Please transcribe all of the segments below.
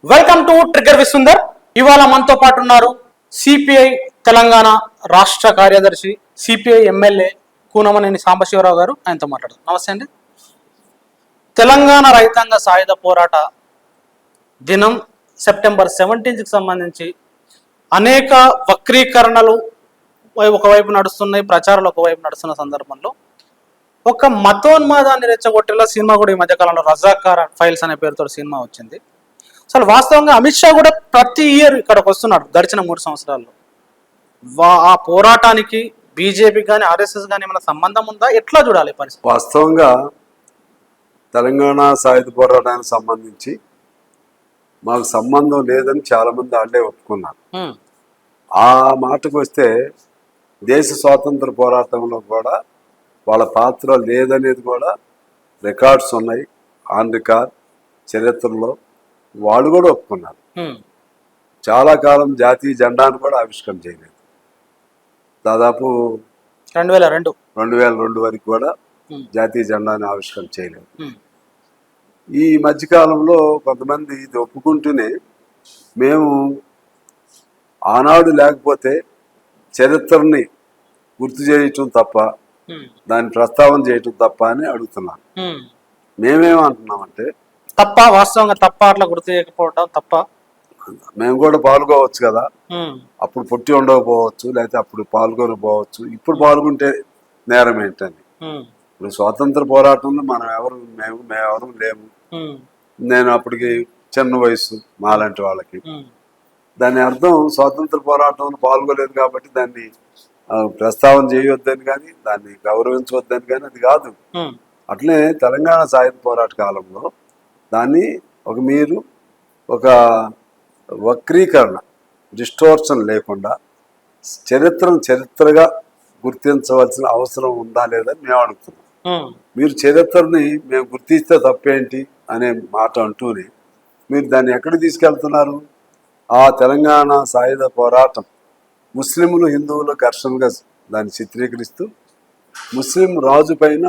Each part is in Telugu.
Welcome to trigger విసుందర్. ఇవాళ మనతో పాటు ఉన్నారు సిపిఐ తెలంగాణ రాష్ట్ర కార్యదర్శి, సిపిఐ ఎమ్మెల్యే కూనమనేని సాంబశివరావు గారు. ఆయనతో మాట్లాడదాం. నమస్తే అండి. తెలంగాణ రైతాంగ సాయుధ పోరాట దినం సెప్టెంబర్ 17కి సంబంధించి అనేక వక్రీకరణలు ఒకవైపు నడుస్తున్నాయి, ప్రచారాలు ఒకవైపు నడుస్తున్న సందర్భంలో ఒక మతోన్మాదాన్ని రెచ్చగొట్టేలా సినిమా కూడా ఈ మధ్యకాలంలో రజాకార్ ఫైల్స్ అనే పేరుతో సినిమా వచ్చింది. అసలు వాస్తవంగా అమిత్ షా కూడా ప్రతి ఇయర్ ఇక్కడికి వస్తున్నాడు గడిచిన 3 సంవత్సరాల్లో. ఆ పోరాటానికి బీజేపీ కానీ ఆర్ఎస్ఎస్ కానీ ఏమైనా సంబంధం ఉందా? ఎట్లా చూడాలి పరిస్థితి? వాస్తవంగా తెలంగాణ సాయుధ పోరాటానికి సంబంధించి మాకు సంబంధం లేదని చాలామంది వాళ్ళే ఒప్పుకున్నారు. ఆ మాటకు వస్తే దేశ స్వాతంత్ర పోరాటంలో కూడా వాళ్ళ పాత్ర లేదనేది కూడా రికార్డ్స్ ఉన్నాయి, ఆన్ రికార్డ్ చరిత్రలో వాళ్ళు కూడా ఒప్పుకున్నారు. చాలా కాలం జాతీయ జెండాను కూడా ఆవిష్కరణ చేయలేదు. దాదాపు 2002 వరకు కూడా జాతీయ జెండాను ఆవిష్కరణ చేయలేదు. ఈ మధ్యకాలంలో కొంతమంది ఇది ఒప్పుకుంటూనే మేము ఆనాడు లేకపోతే చరిత్రని గుర్తు చేయటం తప్ప, దాన్ని ప్రస్తావన చేయటం తప్ప అని అడుగుతున్నాను. మేమేమంటున్నామంటే తప్ప, వాస్తవంగా తప్ప, అట్లా గుర్తు చేయకపోవడం తప్ప. మేము కూడా పాల్గొవచ్చు కదా, అప్పుడు పుట్టి ఉండకపోవచ్చు, లేకపోతే అప్పుడు పాల్గొనకపోవచ్చు, ఇప్పుడు పాల్గొంటే నేరం ఏంటని. ఇప్పుడు స్వాతంత్ర పోరాటంలో మేమెవరు లేము. నేను అప్పటికి చిన్న వయసు మాలాంటి వాళ్ళకి. దాని అర్థం స్వాతంత్ర పోరాటంలో పాల్గొలేదు కాబట్టి దాన్ని ప్రస్తావన చేయవద్దని కానీ, దాన్ని గౌరవించవద్దని కానీ అది కాదు. అట్లే తెలంగాణ సాయుధ పోరాట కాలంలో దాన్ని మీరు ఒక వక్రీకరణ, డిస్టోర్షన్ లేకుండా చరిత్రను చరిత్రగా గుర్తించవలసిన అవసరం ఉందా లేదని మేము అడుగుతున్నాం. మీరు చరిత్రని మేము గుర్తిస్తే తప్పేంటి అనే మాట అంటూనే మీరు దాన్ని ఎక్కడికి తీసుకెళ్తున్నారు? ఆ తెలంగాణ సాయుధ పోరాటం ముస్లింలు హిందువులు ఘర్షణగా దాన్ని చిత్రీకరిస్తూ ముస్లిం రాజు పైన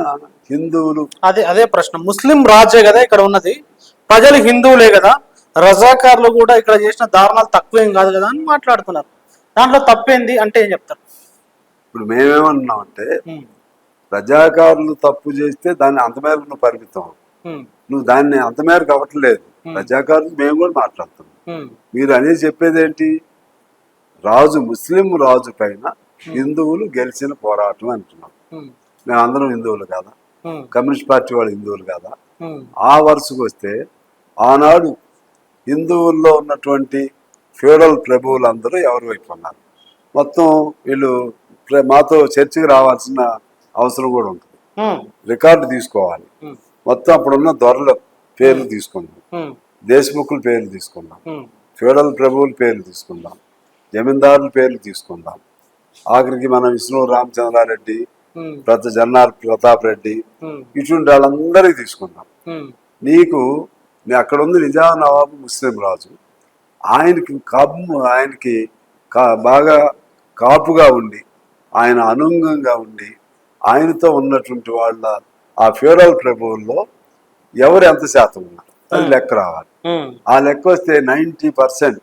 హిందువులు, అదే ప్రశ్న. ముస్లిం రాజే కదా ఇక్కడ ఉన్నది, ప్రజలు హిందువులే కదా, రజాకార్లు కూడా ఇక్కడ చేసిన దారుణాలు తక్కువేం కాదు కదా అని మాట్లాడుతున్నారు. దాంట్లో తప్పేంది అంటే ఏం చెప్తారు? ఇప్పుడు మేమేమన్నామంటే రజాకారులు తప్పు చేస్తే దాన్ని అంతమేర నువ్వు పరిమితం, నువ్వు దాన్ని అంతమేరకు అవ్వట్లేదు. రజాకారులు మేము కూడా మాట్లాడుతున్నాం. మీరు అనేది చెప్పేది ఏంటి? రాజు, ముస్లిం రాజు పైన హిందువులు గెలిచిన పోరాటం అంటున్నాం. మేమందరం హిందువులు కాదా? కమ్యూనిస్ట్ పార్టీ వాళ్ళు హిందువులు కాదా? ఆ వరుసకు వస్తే ఆనాడు హిందువుల్లో ఉన్నటువంటి ఫ్యూడల్ ప్రభువులందరూ ఎవరి వైపు ఉన్నారు? మొత్తం వీళ్ళు మాతో చర్చకి రావాల్సిన అవసరం కూడా ఉంటుంది. రికార్డు తీసుకోవాలి. మొత్తం అప్పుడున్న దొరల పేర్లు తీసుకుందాం, దేశముఖుల పేర్లు తీసుకుందాం, ఫ్యూడల్ ప్రభువుల పేర్లు తీసుకుందాం, జమీందారుల పేర్లు తీసుకుందాం, ఆఖరికి మన విష్ణు రామచంద్రారెడ్డి, జన్నార్ ప్రతాప్ రెడ్డి, ఇటువంటి వాళ్ళందరికీ తీసుకుందాం. నీకు అక్కడ ఉంది నిజాం నవాబు ముస్లిం రాజు. ఆయనకి బాగా కాపుగా ఉండి, ఆయన అనుంగంగా ఉండి, ఆయనతో ఉన్నటువంటి వాళ్ళ ఆ ఫ్యూడల్ ప్రభువుల్లో ఎవరు ఎంత శాతం ఉన్నారు అది లెక్క రావాలి. ఆ లెక్క వస్తే 90%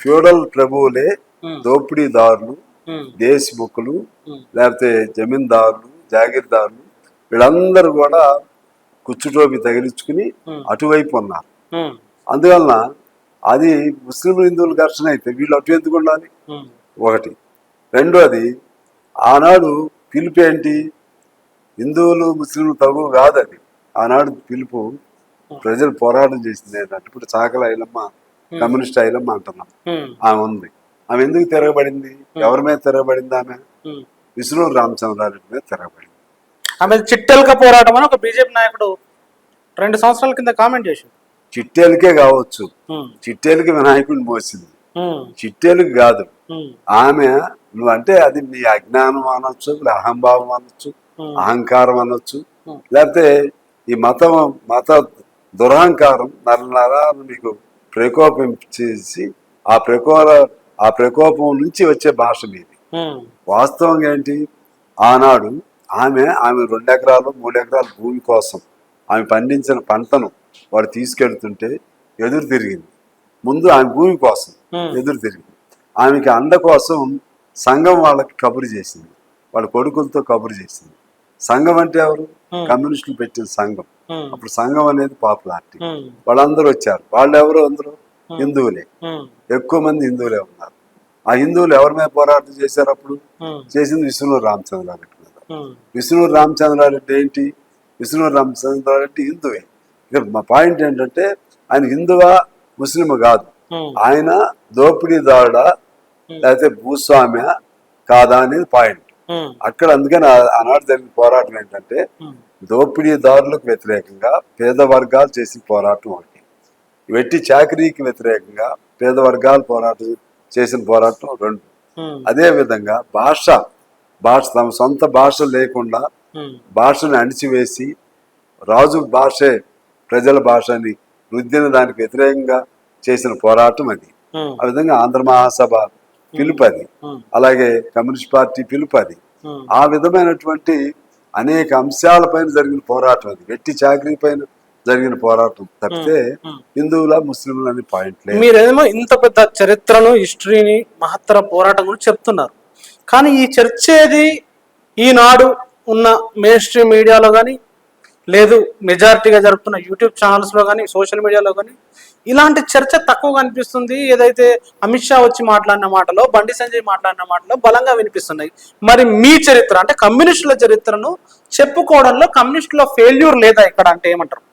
ఫ్యూడల్ ప్రభువులే దోపిడీదారులు, దేశముఖులు, లేకపోతే జమీందారులు, జాగీర్దారులు, వీళ్ళందరూ కూడా కుచ్చుటోపి తగిలించుకుని అటువైపు ఉన్నారు. అందువలన అది ముస్లిం హిందువుల ఘర్షణ అయితే వీళ్ళు అటు ఎందుకు ఉండాలి? ఒకటి. రెండోది, ఆనాడు పిలుపు ఏంటి? హిందువులు ముస్లింలు తగు కాదు అది. ఆనాడు పిలుపు ప్రజలు పోరాటం చేసింది ఏంటంటే, ఇప్పుడు చాకల ఐలమ్మ, కమ్యూనిస్ట్ ఐలమ్మ అంటున్నాం, ఆమె ఉంది. ఆమె ఎందుకు తిరగబడింది? ఎవరి మీద తిరగబడింది? ఆమె విష్ణు రామచంద్రారెడ్డి మీద తిరగబడింది. ఆమె చిట్టెలక పోరాటం అని ఒక బీజేపీ నాయకుడు 2 సంవత్సరాల కింద కామెంట్ చేసింది. చిట్టేలకే కావచ్చు, చిట్టేలకి వినాయకుడిని మోసింది, చిట్టేలుకి కాదు. ఆమె నువ్వంటే అది నీ అజ్ఞానం అనొచ్చు, అహంభావం అనొచ్చు, అహంకారం అనొచ్చు, లేకపోతే ఈ మత దురహంకారం నరాలను మీకు ప్రకోపం చేసి ఆ ప్రకోపం నుంచి వచ్చే భాష మీది. వాస్తవంగా ఏంటి? ఆనాడు ఆమె 2 ఎకరాలు 3 ఎకరాల భూమి కోసం ఆమె పండించిన పంటను వాడు తీసుకెళ్తుంటే ఎదురు తిరిగింది. ముందు ఆమె భూమి కోసం ఎదురు తిరిగింది. ఆమెకి అండ కోసం సంఘం వాళ్ళకి కబురు చేసింది, వాళ్ళ కొడుకులతో కబురు చేసింది. సంఘం అంటే ఎవరు? కమ్యూనిస్టులు పెట్టిన సంఘం. అప్పుడు సంఘం అనేది పాపులారిటీ. వాళ్ళందరూ వచ్చారు. వాళ్ళు ఎవరు? అందరూ హిందువులే, ఎక్కువ మంది హిందువులే ఉన్నారు. ఆ హిందువులు ఎవరి మీద పోరాటం చేశారు? అప్పుడు చేసింది విష్ణునూరు రామచంద్రారెడ్డి మీద. విష్ణునూరు రామచంద్రారెడ్డి ఏంటి? విష్ణునూరు రామచంద్రారెడ్డి హిందువే. ఇక్కడ మా పాయింట్ ఏంటంటే ఆయన హిందువా ముస్లిం కాదు, ఆయన దోపిడీదారుడా లేకపోతే భూస్వామ్య కాదా అనేది పాయింట్ అక్కడ. అందుకని ఆనాడు జరిగిన పోరాటం ఏంటంటే దోపిడీదారులకు వ్యతిరేకంగా పేద వర్గాలు చేసిన పోరాటం ఒకటి, వెట్టి చాకరీకి వ్యతిరేకంగా పేద వర్గాలు చేసిన పోరాటం రెండు. అదే విధంగా భాష తమ సొంత భాష లేకుండా భాషను అణిచివేసి రాజు భాషే ప్రజల భాషని రుద్దిన దానికి వ్యతిరేకంగా చేసిన పోరాటం అది. ఆ విధంగా ఆంధ్ర మహాసభ పిలుపు అది, అలాగే కమ్యూనిస్ట్ పార్టీ పిలుపు అది. ఆ విధమైనటువంటి అనేక అంశాలపైన జరిగిన పోరాటం అది, వెట్టి చాకరీ పైన జరిగిన పోరాటం తప్పితే హిందువుల ముస్లింల అనే పాయింట్ లేదు. మీరేమో ఇంత పెద్ద చరిత్రను, హిస్టరీని, మహత్తర పోరాటం గురించి చెప్తున్నారు. కానీ ఈ చర్చ ఏది ఈనాడు ఉన్న మెయిన్ స్ట్రీమ్ మీడియాలో కానీ, లేదు మెజారిటీగా జరుగుతున్న యూట్యూబ్ ఛానల్స్లో కానీ, సోషల్ మీడియాలో కానీ ఇలాంటి చర్చ తక్కువగా అనిపిస్తుంది. ఏదైతే అమిత్ షా వచ్చి మాట్లాడిన మాటలో, బండి సంజయ్ మాట్లాడిన మాటలో బలంగా వినిపిస్తున్నాయి. మరి మీ చరిత్ర అంటే కమ్యూనిస్టుల చరిత్రను చెప్పుకోవడంలో కమ్యూనిస్టుల ఫెయిల్యూర్ లేదా ఇక్కడ అంటే ఏమంటారు?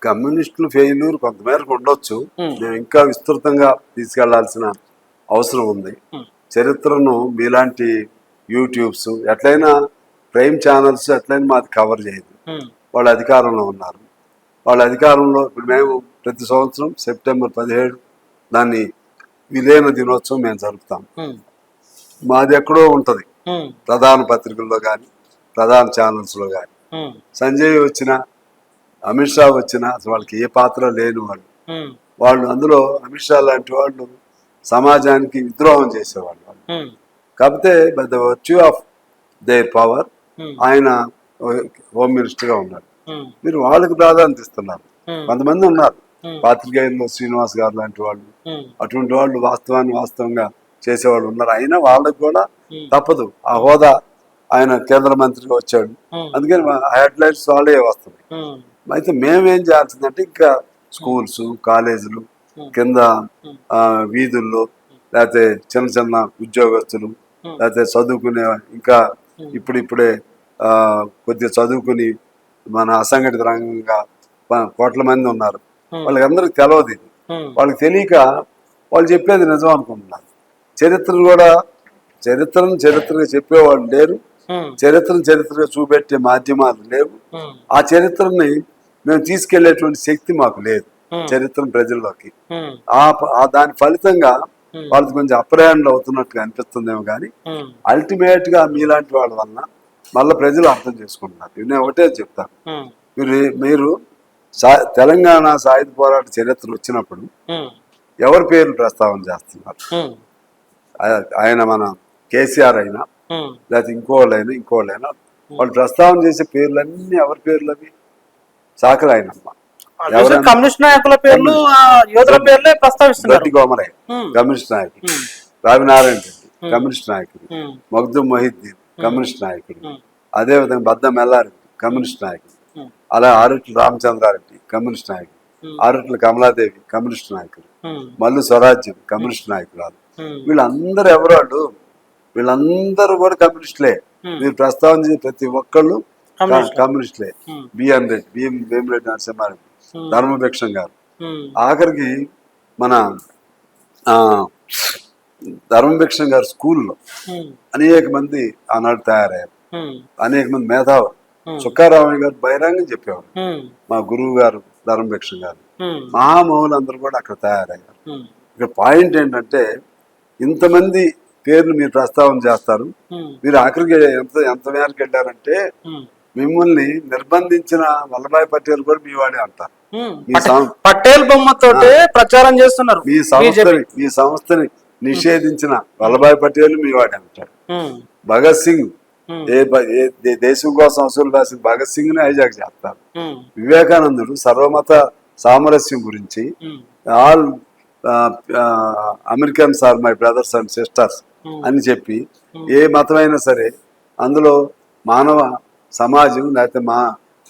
కమ్యూనిస్టులు ఫెయిల్యూర్ కొంతమేరకు ఉండొచ్చు, మేము ఇంకా విస్తృతంగా తీసుకెళ్లాల్సిన అవసరం ఉంది. చరిత్రను మీలాంటి యూట్యూబ్స్ ఎట్లయినా, ప్రైమ్ ఛానల్స్ ఎట్లయినా మాది కవర్ చేయదు. వాళ్ళ అధికారంలో ఉన్నారు. వాళ్ళ అధికారంలో ఇప్పుడు మేము ప్రతి సంవత్సరం సెప్టెంబర్ 17 దాన్ని విలీన దినోత్సవం మేము జరుపుతాం. మాది ఎక్కడో ఉంటది, ప్రధాన పత్రికల్లో కానీ ప్రధాన ఛానల్స్లో కానీ. సంజయ్ వచ్చిన, అమిత్ షా వచ్చినా అసలు వాళ్ళకి ఏ పాత్ర లేని వాళ్ళు అందులో అమిత్ షా లాంటి వాళ్ళు సమాజానికి విద్రోహం చేసేవాళ్ళు. కాకపోతే by the virtue of their power ఆయన హోమ్ మినిస్టర్ గా ఉన్నాడు. మీరు వాళ్ళకి ప్రాధాన్యత ఇస్తున్నారు. కొంతమంది ఉన్నారు పాత్రికేయుల్లో శ్రీనివాస్ గారు లాంటి వాళ్ళు, అటువంటి వాళ్ళు వాస్తవంగా చేసేవాళ్ళు ఉన్నారు. అయినా వాళ్ళకి కూడా తప్పదు, ఆ హోదా ఆయన కేంద్ర మంత్రిగా వచ్చాడు, అందుకని హెడ్ లైన్స్ వాళ్ళే వస్తుంది. అయితే మేమేం చేయాల్సిందంటే ఇంకా స్కూల్స్, కాలేజీలు, కింద వీధుల్లో, లేకపోతే చిన్న చిన్న ఉద్యోగస్తులు, లేకపోతే చదువుకునే ఇంకా ఇప్పుడిప్పుడే కొద్దిగా చదువుకుని మన అసంఘటిత రంగంగా కోట్ల మంది ఉన్నారు. వాళ్ళకందరికి తెలియదు ఇది. వాళ్ళకి తెలియక వాళ్ళు చెప్పేది నిజం అనుకుంటున్నారు. చరిత్రను చరిత్రగా చెప్పేవాళ్ళు లేరు, చరిత్రగా చూపెట్టే మాధ్యమాలు లేవు. ఆ చరిత్రని మేము తీసుకెళ్లేటువంటి శక్తి మాకు లేదు చరిత్రను ప్రజల్లోకి. దాని ఫలితంగా వాళ్ళకి కొంచెం అప్రయాణలు అవుతున్నట్టుగా అనిపిస్తుందేమో కానీ అల్టిమేట్ గా మీలాంటి వాళ్ళ వలన మళ్ళీ ప్రజలు అర్థం చేసుకుంటున్నారు. నేను ఒకటే చెప్తాను, మీరు తెలంగాణ సాయుధ పోరాట చరిత్ర వచ్చినప్పుడు ఎవరి పేర్లు ప్రస్తావన చేస్తున్నారు? ఆయన మన కేసీఆర్ అయినా లేకపోతే ఇంకోళ్ళైనా వాళ్ళు ప్రస్తావన చేసే పేర్లన్నీ ఎవరి పేర్లు? అవి సాకర్ ఆయనమ్మ, కమ్యూనిస్ట్ నాయకుల పేర్లు, యోధుల పేర్లే ప్రస్తావిస్తున్నారు. గట్టి కోమరయ్య కమ్యూనిస్ట్ నాయకుడు, రావినారాయణ రెడ్డి కమ్యూనిస్ట్ నాయకుడు, మగ్దుమ్ మొహిద్దీన్ కమ్యూనిస్ట్ నాయకుడు, అదేవిధంగా బద్దం ఎల్లారెడ్డి కమ్యూనిస్ట్ నాయకుడు, అలా ఆరుట్ల రామచంద్రారెడ్డి కమ్యూనిస్ట్ నాయకుడు, ఆరుట్ల కమలాదేవి కమ్యూనిస్ట్ నాయకుడు, మల్లు స్వరాజ్యం కమ్యూనిస్ట్ నాయకురాలు. వీళ్ళందరూ ఎవరాళ్ళు? వీళ్ళందరూ కూడా కమ్యూనిస్టులే. మీరు ప్రస్తావన చేసే ప్రతి ఒక్కళ్ళు కమ్యూనిస్టులే. వేమిరెడ్డి నరసింహారెడ్డి, ధర్మభిక్షం గారు, ఆఖరికి మన ధర్మభిక్షం గారు స్కూల్లో అనేక మంది ఆనాడు తయారయ్యారు. అనేక మంది మేధావులు. చుక్కారామయ్య గారు బహిరంగం చెప్పేవారు. మా గురువు గారు ధర్మభిక్షం గారు, మహామహులందరూ కూడా అక్కడ తయారయ్యారు. ఇక్కడ పాయింట్ ఏంటంటే ఇంతమంది పేర్లు మీరు ప్రస్తావన చేస్తారు. మీరు ఆఖరికి ఎంత మేరకు వెళ్ళారంటే మిమ్మల్ని నిర్బంధించిన వల్లభాయ్ పటేల్ కూడా మీ వాడే అంటారు. పటేల్ బొమ్మతో ప్రచారం చేస్తున్నారు. మీ సంస్థని నిషేధించిన వల్లభాయ్ పటేల్ మీ వాడే అంటారు. భగత్ సింగ్ దేశం కోసం అసలు రాసిన భగత్ సింగ్ ని హైజాక్ చేస్తారు. ఉమ్, వివేకానందుడు సర్వమత సామరస్యం గురించి um, all Americans are my brothers and sisters అని చెప్పి ఏ మతమైనా సరే అందులో మానవ సమాజం లేకపోతే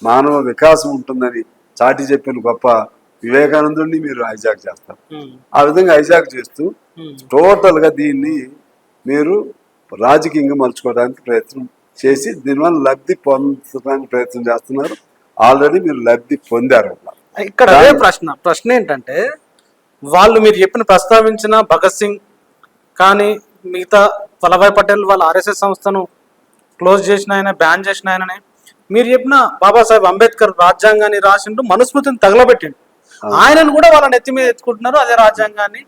మానవ వికాసం ఉంటుందని చాటి చెప్పిన గొప్ప వివేకానందుడిని మీరు హైజాక్ చేస్తారు. ఉమ్, ఆ విధంగా హైజాక్ చేస్తూ ఉమ్, టోటల్ గా దీన్ని మీరు రాజకీయంగా మలుచుకోవడానికి ప్రయత్నం చేసి దీనివల్ల లబ్ధి పొందడానికి ప్రయత్నం చేస్తున్నారు. ఆల్రెడీ మీరు లబ్ధి పొందారు. ఇక్కడ అదే ప్రశ్న ఏంటంటే వాళ్ళు మీరు చెప్పిన ప్రస్తావించిన భగత్ సింగ్ కానీ మిగతా వల్లభాయ్ పటేల్ వాళ్ళ ఆర్ఎస్ఎస్ సంస్థను క్లోజ్ చేసిన ఆయన, బ్యాన్ చేసిన ఆయననే, మీరు చెప్పిన బాబాసాహెబ్ అంబేద్కర్ రాజ్యాంగాన్ని రాసిండు, మనుస్మృతిని తగలబెట్టిండు. ఆయనను కూడా వాళ్ళ నెత్తి మీద ఎత్తుకుంటున్నారు. అదే రాజ్యాంగాన్ని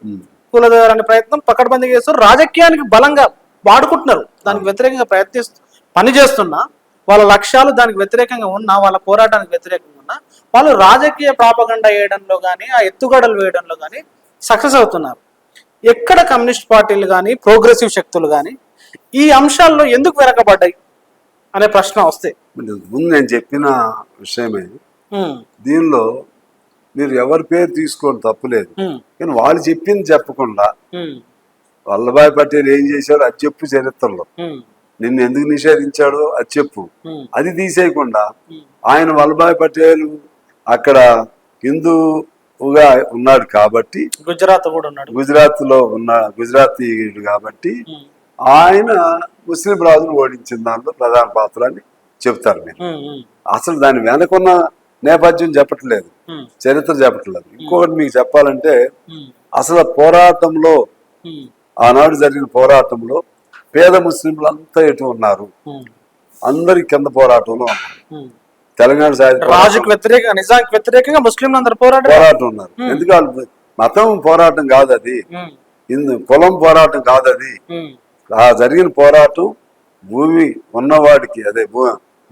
కూలదోయాలనే ప్రయత్నం పకడ్బందీ చేస్తారు. రాజకీయానికి బలంగా వాడుకుంటున్నారు. దానికి వ్యతిరేకంగా పని చేస్తున్నా, వాళ్ళ లక్ష్యాలు దానికి వ్యతిరేకంగా ఉన్నా, వాళ్ళ పోరాటానికి వ్యతిరేకంగా ఉన్నా, వాళ్ళు రాజకీయ ప్రాపగండా వేయడంలో కానీ, ఆ ఎత్తుగడలు వేయడంలో కానీ సక్సెస్ అవుతున్నారు. ఎక్కడ కమ్యూనిస్ట్ పార్టీలు కానీ, ప్రోగ్రెసివ్ శక్తులు కానీ ఈ అంశాల్లో ఎందుకు వెనకబడ్డాయి అనే ప్రశ్న వస్తే ముందు నేను చెప్పిన విషయమే. దీనిలో మీరు ఎవరి పేరు తీసుకోండి తప్పులేదు, కానీ వాళ్ళు చెప్పింది చెప్పకుండా వల్లభాయ్ పటేల్ ఏం చేశాడో అది చెప్పు, చరిత్రలో నిన్ను ఎందుకు నిషేధించాడో అది చెప్పు, అది తీసేయకుండా ఆయన వల్లభాయ్ పటేల్ అక్కడ హిందూగా ఉన్నాడు కాబట్టి, గుజరాత్ లో ఉన్న గుజరాతీయుడు కాబట్టి ఆయన ముస్లిం రాజును ఓడించిన దాంట్లో ప్రధాన పాత్ర అని చెప్తారు. మీరు అసలు దాని వెనకున్న నేపథ్యం చెప్పట్లేదు, చరిత్ర చెప్పట్లేదు. ఇంకొకటి మీకు చెప్పాలంటే, అసలు పోరాటంలో ఆనాడు జరిగిన పోరాటంలో పేద ముస్లింలు అంతా ఎటు ఉన్నారు, అందరి కింద పోరాటంలో ఉన్నారు. తెలంగాణ రాజుకు వ్యతిరేకంగా, నిజానికి వ్యతిరేకంగా ముస్లింలు అందరు పోరాటం ఉన్నారు. ఎందుకు వాళ్ళు మతం పోరాటం కాదు అది, కులం పోరాటం కాదు అది. ఆ జరిగిన పోరాటం భూమి ఉన్నవాడికి, అదే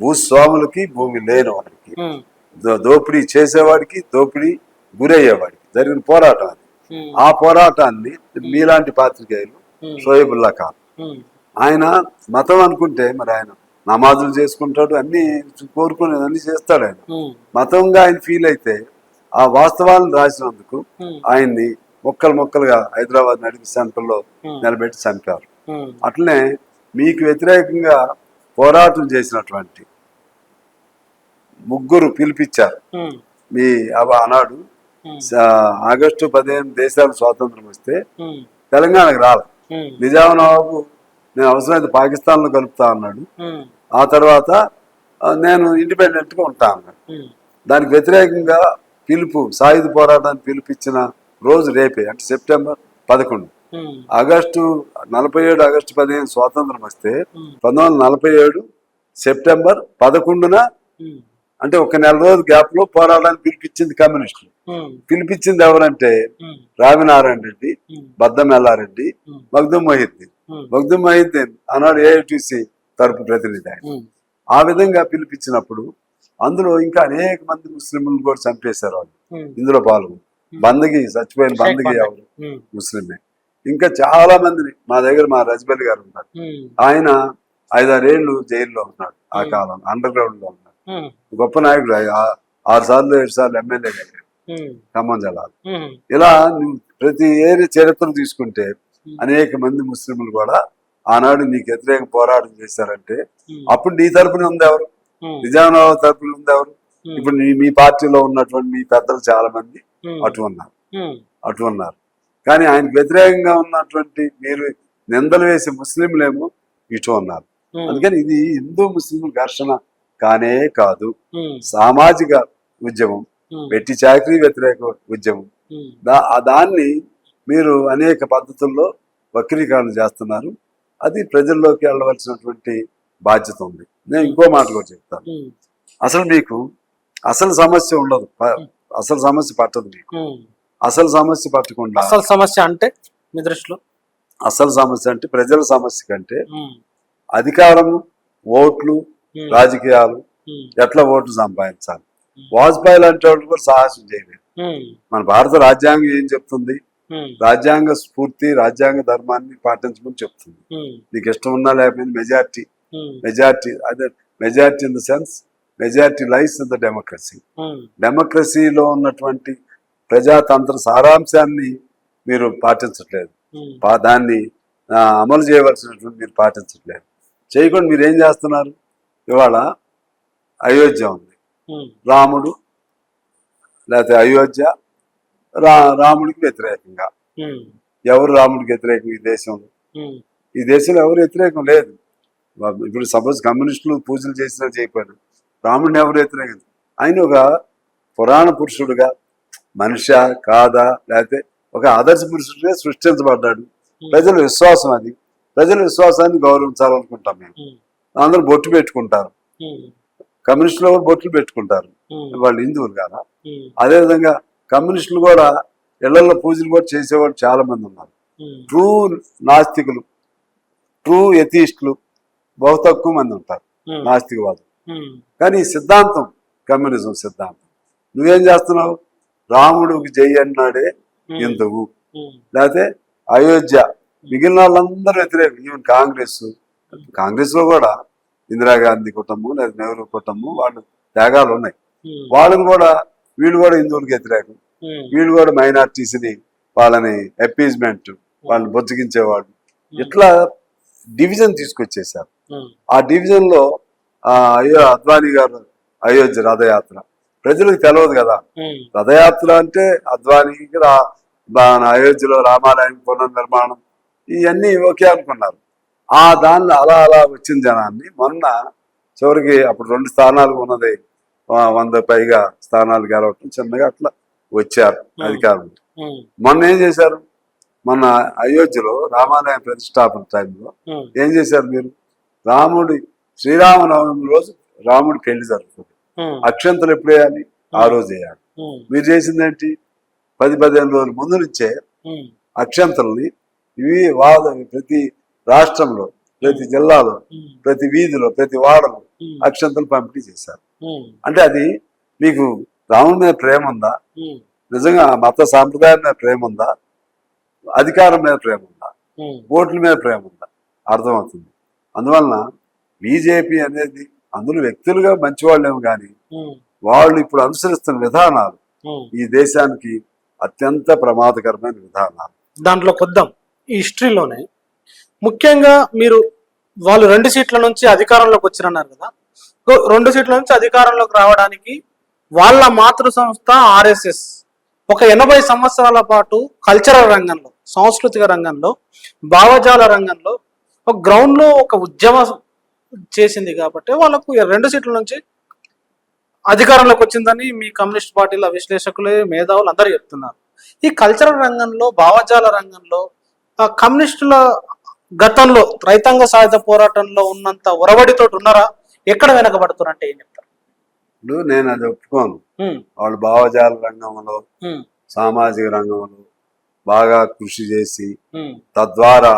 భూస్వాములకి, భూమి లేని వాడికి, దోపిడీ చేసేవాడికి, దోపిడీ గురయ్యేవాడికి జరిగిన పోరాటం అది. ఆ పోరాటాన్ని మీలాంటి పాత్రికేయులు, షోయబుల్లా ఖాన్ ఆయన మతం అనుకుంటే మరి ఆయన నమాజులు చేసుకుంటాడు, అన్ని కోరుకునేది అన్ని చేస్తాడు. ఆయన మతంగా ఆయన ఫీల్ అయితే ఆ వాస్తవాలను రాసినందుకు ఆయన్ని మొక్కలుగా హైదరాబాద్ నడిపి సెంటర్లో నిలబెట్టి చంపారు. అట్లనే మీకు వ్యతిరేకంగా పోరాటం చేసినటువంటి ముగ్గురు పిలిపించారు. మీ ఆనాడు ఆగస్టు 15 దేశాలు స్వాతంత్రం వస్తే తెలంగాణకు రాలేదు. నిజాం నవాబు నేను అవసరమైతే పాకిస్తాన్ లో కలుపుతా అన్నాడు. ఆ తర్వాత నేను ఇండిపెండెంట్ గా ఉంటా అన్నాడు. దానికి వ్యతిరేకంగా సాయుధ పోరాటాన్ని పిలిపించిన రోజు రేపే, అంటే సెప్టెంబర్ 11. ఆగస్టు 15 స్వాతంత్రం వస్తే 1947 సెప్టెంబర్ 11న, అంటే ఒక నెల రోజు గ్యాప్ లో పోరాటాన్ని పిలిపించింది కమ్యూనిస్టులు. పిలిపించింది ఎవరంటే రావినారాయణ రెడ్డి, బద్దం ఎల్లారెడ్డి, మగ్దుమ్ మొహిద్దీన్ ఆనాడు ఏఐటీసీ తరపు ప్రతినిధి ఆయన. ఆ విధంగా పిలిపించినప్పుడు అందులో ఇంకా అనేక మంది ముస్లింలు కూడా చంపేశారు వాళ్ళు. ఇందులో పాల్గొని చచ్చిపోయిన బందగి ఎవరు ముస్లిమే. ఇంకా చాలా మందిని మా దగ్గర మా రజబలి గారు ఉన్నారు. ఆయన 5-6 ఏళ్ళు జైల్లో ఉన్నాడు. ఆ కాలం అండర్ గ్రౌండ్ లో ఉన్నాడు. గొప్ప నాయకుడు. 6 సార్లు 7 సార్లు ఎమ్మెల్యేగా అయ్యాడు ఖమ్మం జిల్లాలో. ఇలా ప్రతి ఏరియా చరిత్ర తీసుకుంటే అనేక మంది ముస్లింలు కూడా ఆనాడు నీకు వ్యతిరేక పోరాటం చేశారంటే అప్పుడు నీ తరపున ఉంది ఎవరు? నిజామాబాద్ తరపున ఉంది ఎవరు? ఇప్పుడు మీ పార్టీలో ఉన్నటువంటి మీ పెద్దలు చాలా మంది అటు ఉన్నారు. కానీ ఆయనకు వ్యతిరేకంగా ఉన్నటువంటి మీరు నిందలు వేసే ముస్లింలేమో ఇటు ఉన్నారు. అందుకని ఇది హిందూ ముస్లిం ఘర్షణ కానే కాదు, సామాజిక ఉద్యమం, వెట్టి చాకరీ వ్యతిరేక ఉద్యమం. దాన్ని మీరు అనేక పద్ధతుల్లో వక్రీకరణ చేస్తున్నారు. అది ప్రజల్లోకి వెళ్ళవలసినటువంటి బాధ్యత ఉంది. నేను ఇంకో మాట కూడా చెప్తాను. అసలు మీకు అసలు సమస్య ఉండదు, అసలు సమస్య పట్టదు మీకు. అసలు సమస్య పట్టకుండా, అసలు సమస్య అంటే మీ దృష్టిలో అసలు సమస్య అంటే ప్రజల సమస్య కంటే అధికారము, ఓట్లు, రాజకీయాలు, ఎట్లా ఓట్లు సంపాదించాలి. వాజ్పేయి లాంటి వాళ్ళు కూడా సాహసం చేయలేదు. మన భారత రాజ్యాంగం ఏం చెప్తుంది? రాజ్యాంగ స్ఫూర్తి, రాజ్యాంగ ధర్మాన్ని పాటించమని చెప్తుంది. నీకు ఇష్టం ఉన్నా లేకపోయినా మెజార్టీ మెజారిటీ అదే majority in the sense majority lies in the democracy. డెమోక్రసీలో ఉన్నటువంటి ప్రజాతంత్ర సారాంశాన్ని మీరు పాటించట్లేదు, దాన్ని అమలు చేయవలసినటువంటి మీరు పాటించట్లేదు. చేయకుండా మీరు ఏం చేస్తున్నారు? ఇవాళ అయోధ్య ఉంది, రాముడు లేకపోతే అయోధ్య రాముడికి వ్యతిరేకంగా. ఎవరు రాముడికి వ్యతిరేకం ఈ దేశంలో? ఈ దేశంలో ఎవరు వ్యతిరేకం లేదు. ఇప్పుడు సపోజ్ కమ్యూనిస్టులు పూజలు చేసినా చేయకపోయినా రాముడిని ఎవరు వ్యతిరేకం? ఆయన ఒక పురాణ పురుషుడుగా మనిషా కాదా లేకపోతే ఒక ఆదర్శ పురుషుడిగా సృష్టించబడ్డాడు. ప్రజల విశ్వాసం అది. ప్రజల విశ్వాసాన్ని గౌరవించాలనుకుంటాం మేము. అందరూ బొట్టు పెట్టుకుంటారు, కమ్యూనిస్టులు కూడా బొట్లు పెట్టుకుంటారు, వాళ్ళు హిందువులు కదా. అదేవిధంగా కమ్యూనిస్టులు కూడా ఇళ్లలో పూజలు కూడా చేసేవాళ్ళు చాలా మంది ఉన్నారు. ట్రూ నాస్తికులు, ట్రూ ఎథీస్టులు బహు తక్కువ మంది ఉంటారు, నాస్తికవాదులు. కానీ ఈ సిద్ధాంతం కమ్యూనిజం సిద్ధాంతం. నువ్వేం చేస్తున్నావు? రాముడికి జై అన్నాడే హిందువు, లేకపోతే అయోధ్య. మిగిలిన వాళ్ళందరూ వ్యతిరేకం. ఈవెన్ కాంగ్రెస్ లో కూడా ఇందిరాగాంధీ కుటుంబం లేదా నెహ్రూ కుటుంబం వాళ్ళు త్యాగాలు ఉన్నాయి. వాళ్ళని కూడా వీళ్ళు కూడా హిందువులకు వ్యతిరేకం. వీళ్ళు కూడా మైనార్టీస్ని వాళ్ళని అపీజ్మెంట్ వాళ్ళని బొజ్జగించేవాళ్ళు. ఇట్లా డివిజన్ తీసుకొచ్చేసారు. ఆ డివిజన్ లో అద్వానీ గారు అయోధ్య రథయాత్ర ప్రజలకు తెలియదు కదా. రథయాత్ర అంటే అద్వానీకి అయోధ్యలో రామాలయం పునర్నిర్మాణం ఇవన్నీ ఓకే అనుకున్నారు. దానిలో అలా అలా వచ్చిన జనాన్ని మొన్న చివరికి అప్పుడు 2 స్థానాలు ఉన్నది, 100 పైగా స్థానాలు గెలవటం చిన్నగా అట్లా వచ్చారు అధికారులు. మొన్న ఏం చేశారు? మొన్న అయోధ్యలో రామాలయం ప్రతిష్టాపన టైంలో ఏం చేశారు మీరు? శ్రీరామనవమి రోజు రాముడి పెళ్లి జరుగుతుంది. అక్షంతలు ఎప్పుడు వేయాలి? ఆ రోజు వేయాలి. మీరు చేసిందేంటి? 10-15 రోజుల ముందు నుంచే అక్షంతల్ని ప్రతి రాష్ట్రంలో, ప్రతి జిల్లాలో, ప్రతి వీధిలో, ప్రతి వాడలో అక్షంతలు పంపిణీ చేశారు. అంటే అది మీకు రాముడి మీద ప్రేమ ఉందా? నిజంగా మత సాంప్రదాయం మీద ప్రేమ ఉందా? అధికారం మీద ప్రేమ ఉందా? ఓట్ల మీద ప్రేమ ఉందా? అర్థమవుతుంది. అందువలన బీజేపీ అనేది అందులో వ్యక్తులుగా మంచివాళ్ళేమో కానీ వాళ్ళు ఇప్పుడు అనుసరిస్తున్న విధానాలు ఈ దేశానికి అత్యంత ప్రమాదకరమైన విధానాలు. దాంట్లో కొద్దాం. ఈ హిస్టరీలోనే ముఖ్యంగా మీరు వాళ్ళు 2 సీట్ల నుంచి అధికారంలోకి వచ్చిరన్నారు కదా. 2 సీట్ల నుంచి అధికారంలోకి రావడానికి వాళ్ళ మాతృ సంస్థ ఆర్ఎస్ఎస్ ఒక 80 సంవత్సరాల పాటు కల్చరల్ రంగంలో, సాంస్కృతిక రంగంలో, భావజాల రంగంలో ఒక గ్రౌండ్ లో ఒక ఉద్యమం చేసింది కాబట్టి వాళ్ళకు 2 సీట్ల నుంచి అధికారంలోకి వచ్చిందని మీ కమ్యూనిస్ట్ పార్టీల విశ్లేషకులే, మేధావులు అందరూ చెప్తున్నారు. ఈ కల్చరల్ రంగంలో, భావజాల రంగంలో కమ్యూనిస్టుల గతంలో రైతాంగ సాయుధ పోరాటంలో ఉన్నంత ఒరవడితో ఉన్నారా? ఎక్కడ వెనకబడుతున్నారంటే ఏం చెప్తారు? ఇప్పుడు నేను అది ఒప్పుకోను. వాళ్ళు భావజాల రంగంలో, సామాజిక రంగంలో బాగా కృషి చేసి తద్వారా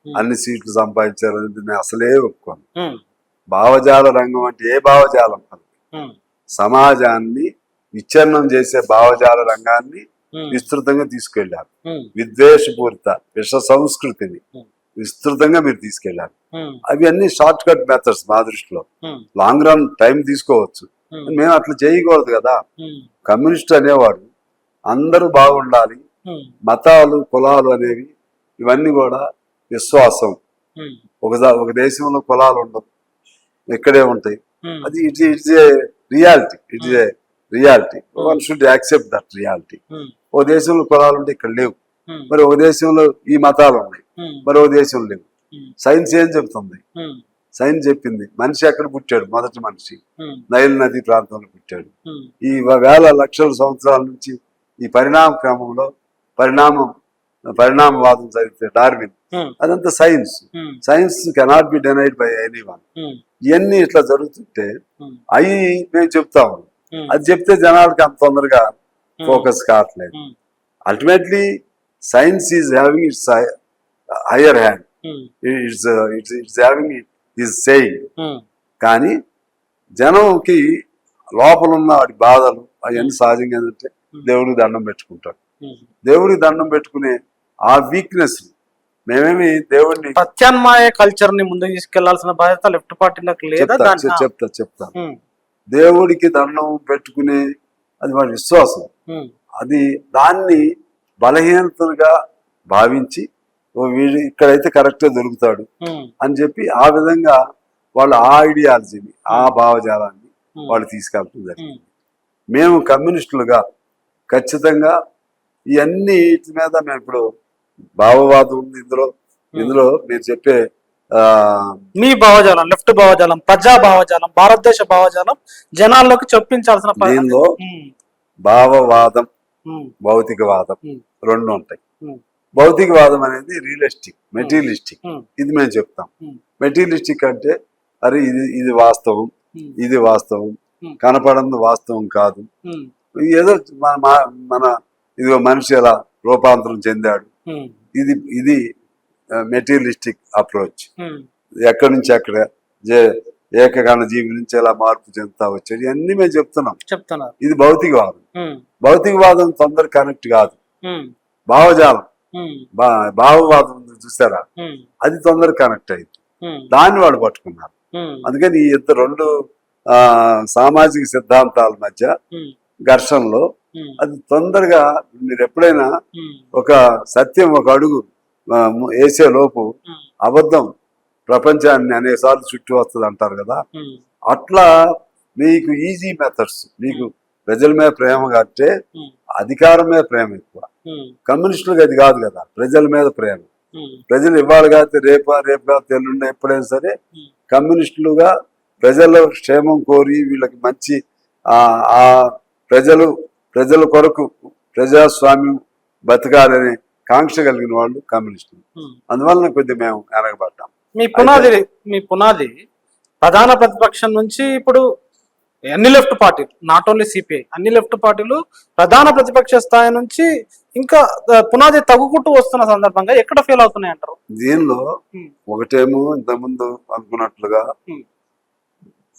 అన్ని సీట్లు సంపాదించారనేది నేను అసలే ఒప్పుకోను. భావజాల రంగం అంటే ఏ భావజాలం కాదు, సమాజాన్ని విచ్ఛిన్నం చేసే భావజాల రంగాన్ని విస్తృతంగా తీసుకెళ్లారు. విద్వేషపూరిత విష సంస్కృతిని విస్తృతంగా మీరు తీసుకెళ్లారు. అవి అన్ని షార్ట్ కట్ మెథడ్స్ మా దృష్టిలో. లాంగ్ రన్ టైం తీసుకోవచ్చు, మేము అట్లా చేయకూడదు కదా. కమ్యూనిస్ట్ అనేవాడు అందరూ బాగుండాలి, మతాలు కులాలు అనేవి ఇవన్నీ కూడా విశ్వాసం. ఒక దేశంలో కులాలు ఉండవు, ఇక్కడే ఉంటాయి. అది it's a reality. It's a reality. One should accept that reality. ఓ దేశంలో కులాలు ఉంటే ఇక్కడ లేవు, మరి ఒక దేశంలో ఈ మతాలు ఉన్నాయి, మరి ఒక దేశంలో లేవు. సైన్స్ ఏం చెప్తుంది? సైన్స్ చెప్పింది మనిషి ఎక్కడ పుట్టాడు? మొదటి మనిషి నైల్ నది ప్రాంతంలో పుట్టాడు. ఈ వేల లక్షల సంవత్సరాల నుంచి ఈ పరిణామ క్రమంలో పరిణామవాదం జరిగితే డార్విన్, అదంతా science. Science cannot be denied by anyone. ఇవన్నీ ఇట్లా జరుగుతుంటే అవి మేము చెప్తాము. అది చెప్తే జనాలకి అంత తొందరగా ఫోకస్ కావట్లేదు. Ultimately science is having it's higher hand, it's having is saying. కానీ జనంకి లోపల ఉన్న వాడి బాధలు అవన్నీ సహజంగా ఏంటంటే దేవుడికి దండం పెట్టుకుంటాడు. దేవుడికి దండం పెట్టుకునే ఆ వీక్నెస్ మేమేమి దేవుడిని ప్రత్యామ్నాయ కల్చర్ ని ముందుకు తీసుకెళ్లాల్సిన బాధ్యత లెఫ్ట్ పార్టీలకు లేదా దాని చెప్తా దేవుడికి దండం పెట్టుకునే అది వాడి విశ్వాసం. అది దాన్ని బలహీనతగా భావించి వీడు ఇక్కడైతే కరెక్ట్గా దొరుకుతాడు అని చెప్పి ఆ విధంగా వాళ్ళు ఆ ఐడియాలజీని ఆ భావజాలాన్ని వాళ్ళు తీసుకెళ్ళడం జరిగింది. మేము కమ్యూనిస్టులుగా ఖచ్చితంగా ఇవన్నీ వీటి మీద మేము ఇప్పుడు భావవాదం ఉంది ఇందులో మీరు చెప్పే మీ భావజాలం, లెఫ్ట్ భావజాలం, ప్రజా భావజాలం, భారతదేశ భావజాలం జనాల్లోకి చొప్పించాల్సిన దీనిలో భావవాదం భౌతికవాదం రెండు ఉంటాయి. భౌతికవాదం అనేది రియలిస్టిక్, మెటీరియలిస్టిక్. ఇది మేము చెప్తాం. మెటీరియలిస్టిక్ అంటే అరే ఇది వాస్తవం, ఇది వాస్తవం, కనపడని వాస్తవం కాదు, ఏదో మన ఇదిగో మనిషి ఎలా రూపాంతరం చెందాడు, ఇది మెటీరియలిస్టిక్ అప్రోచ్. ఎక్కడి నుంచి అక్కడ ఏకగణ జీవి నుంచి ఎలా మార్పు చెందుతా వచ్చాడు, ఇవన్నీ మేము చెప్తున్నాం. ఇది భౌతికవాదం. భౌతికవాదం తొందర కనెక్ట్ కాదు. భావజాలం, భావవాదం చూసారా, అది తొందర కనెక్ట్ అయింది. దాన్ని వాళ్ళు పట్టుకున్నారు. అందుకని ఈ రెండు సామాజిక సిద్ధాంతాల మధ్య ఘర్షణలో అది తొందరగా మీరు ఎప్పుడైనా ఒక సత్యం ఒక అడుగు వేసే లోపు అబద్ధం ప్రపంచాన్ని అనేసార్లు చుట్టూ వస్తుంది అంటారు కదా. అట్లా మీకు ఈజీ మెథడ్స్, మీకు ప్రజల మీద ప్రేమ కంటే అధికారం మీద ప్రేమ ఎక్కువ. కమ్యూనిస్టులకు అది కాదు కదా, ప్రజల మీద ప్రేమ. ప్రజలు ఇవ్వాలి కాదు రేపు కాదు ఎల్లుండి ఎప్పుడైనా సరే కమ్యూనిస్టులుగా ప్రజల క్షేమం కోరి వీళ్ళకి మంచి ఆ ప్రజల కొరకు ప్రజాస్వామ్యం బతకాలనే కాంక్ష కలిగిన వాళ్ళు కమ్యూనిస్టులు. అందువలన కొద్దిగా మేము వెనకబడ్డాం. మీ పునాది ప్రధాన ప్రతిపక్షం నుంచి ఇప్పుడు అన్ని లెఫ్ట్ పార్టీలు, నాట్ ఓన్లీ సిపిఐ, అన్ని లెఫ్ట్ పార్టీలు ప్రధాన ప్రతిపక్ష స్థాయి నుంచి ఇంకా పునాది తగ్గుకుంటూ వస్తున్న సందర్భంగా ఎక్కడ ఫెయిల్ అవుతున్నాయి అంటారు? దీనిలో ఒకటేమో ఇంతకుముందు అనుకున్నట్లుగా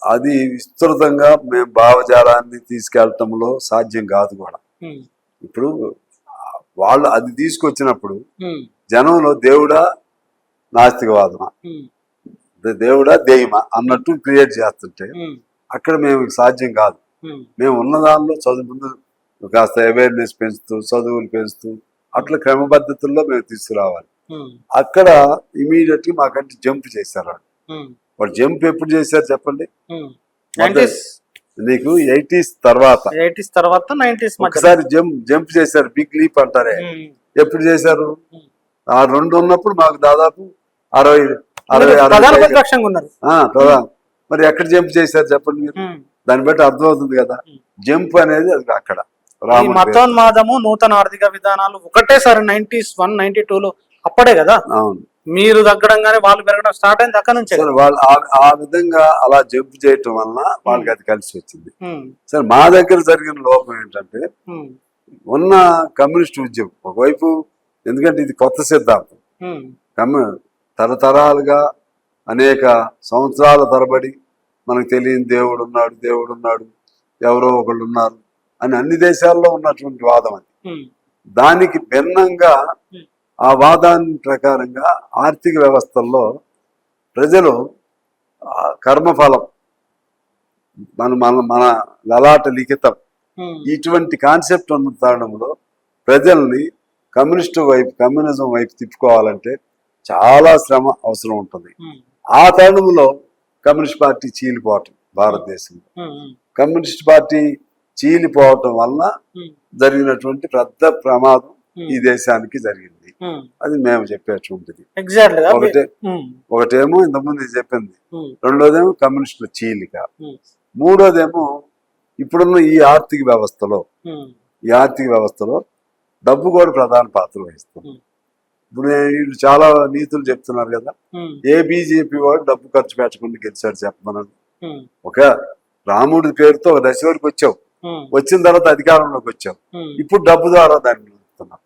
అది విస్తృతంగా మేము భావజాలాన్ని తీసుకెళ్లటంలో సాధ్యం కాదు కూడా. ఇప్పుడు వాళ్ళు అది తీసుకొచ్చినప్పుడు జనంలో దేవుడా నాస్తికవాదమా, దేవుడా దెయ్యమా అన్నట్టు క్రియేట్ చేస్తుంటే అక్కడ మేము సాధ్యం కాదు. మేము ఉన్న దానిలో చదువు కాస్త అవేర్నెస్ పెంచుతూ, చదువులు పెంచుతూ అట్లా క్రమపద్ధతుల్లో మేము తీసుకురావాలి. అక్కడ ఇమీడియట్ గా మాకంటే జంప్ చేశారు వాళ్ళు జంప్ ఎప్పుడు చేశారు చెప్పండి? నీకు 80s తర్వాత ఒకసారి జంప్ చేశారు, బిగ్ లీప్ అంటారే. ఎప్పుడు చేశారు? ఆ రెండు ఉన్నప్పుడు మాకు దాదాపు 60 మరి ఎక్కడ జంప్ చేశారు చెప్పండి మీరు? దాన్ని బట్టి అర్థమవుతుంది కదా జంప్ అనేది అది అక్కడ. మతోన్మాదము, నూతన ఆర్థిక విధానాలు ఒకటేసారి 91, 92లో అప్పుడే కదా. అవును, మీరు తగ్గడంగానే వాళ్ళు పెరగడం స్టార్ట్ అయింది అక్కడ నుంచి. వాళ్ళు ఆ విధంగా అలా జంప్ చేయటం వలన వాళ్ళకి అది కలిసి వచ్చింది. సరే, మా దగ్గర జరిగిన లోపం ఏంటంటే ఉన్న కమ్యూనిస్ట్ ఉద్యమం ఒకవైపు, ఎందుకంటే ఇది కొత్త సిద్ధాంతం, తరతరాలుగా అనేక సంవత్సరాల తరబడి మనకు తెలియని దేవుడు ఉన్నాడు ఎవరో ఒకళ్ళు ఉన్నారు అని అన్ని దేశాల్లో ఉన్నటువంటి వాదం అది. దానికి భిన్నంగా ఆ వాదాన్ని ప్రకారంగా ఆర్థిక వ్యవస్థల్లో ప్రజలు కర్మఫలం మన లలాట లిఖితం ఇటువంటి కాన్సెప్ట్ ఉన్న తరుణంలో ప్రజల్ని కమ్యూనిజం వైపు తిప్పుకోవాలంటే చాలా శ్రమ అవసరం ఉంటుంది. ఆ తరుణంలో కమ్యూనిస్ట్ పార్టీ చీలిపోవటం, భారతదేశంలో కమ్యూనిస్ట్ పార్టీ చీలిపోవటం వలన జరిగినటువంటి పెద్ద ప్రమాదం ఈ దేశానికి జరిగింది. అది మేము చెప్పేటువంటిది. ఒకటేమో ఇంతకుముందు చెప్పింది, రెండోదేమో కమ్యూనిస్టుల చీలిక, మూడోదేమో ఇప్పుడున్న ఈ ఆర్థిక వ్యవస్థలో డబ్బు కూడా ప్రధాన పాత్ర వహిస్తుంది. ఇప్పుడు వీళ్ళు చాలా నీతులు చెప్తున్నారు కదా, ఏ బీజేపీ వాడు డబ్బు ఖర్చు పెట్టకుండా గెలిచాడు చెప్పమన్నాడు. ఒక రాముడి పేరుతో ఒక దశ వరకు వచ్చావు, వచ్చిన తర్వాత అధికారంలోకి వచ్చావు, ఇప్పుడు డబ్బు ద్వారా దాన్ని నిలుపుతున్నాం.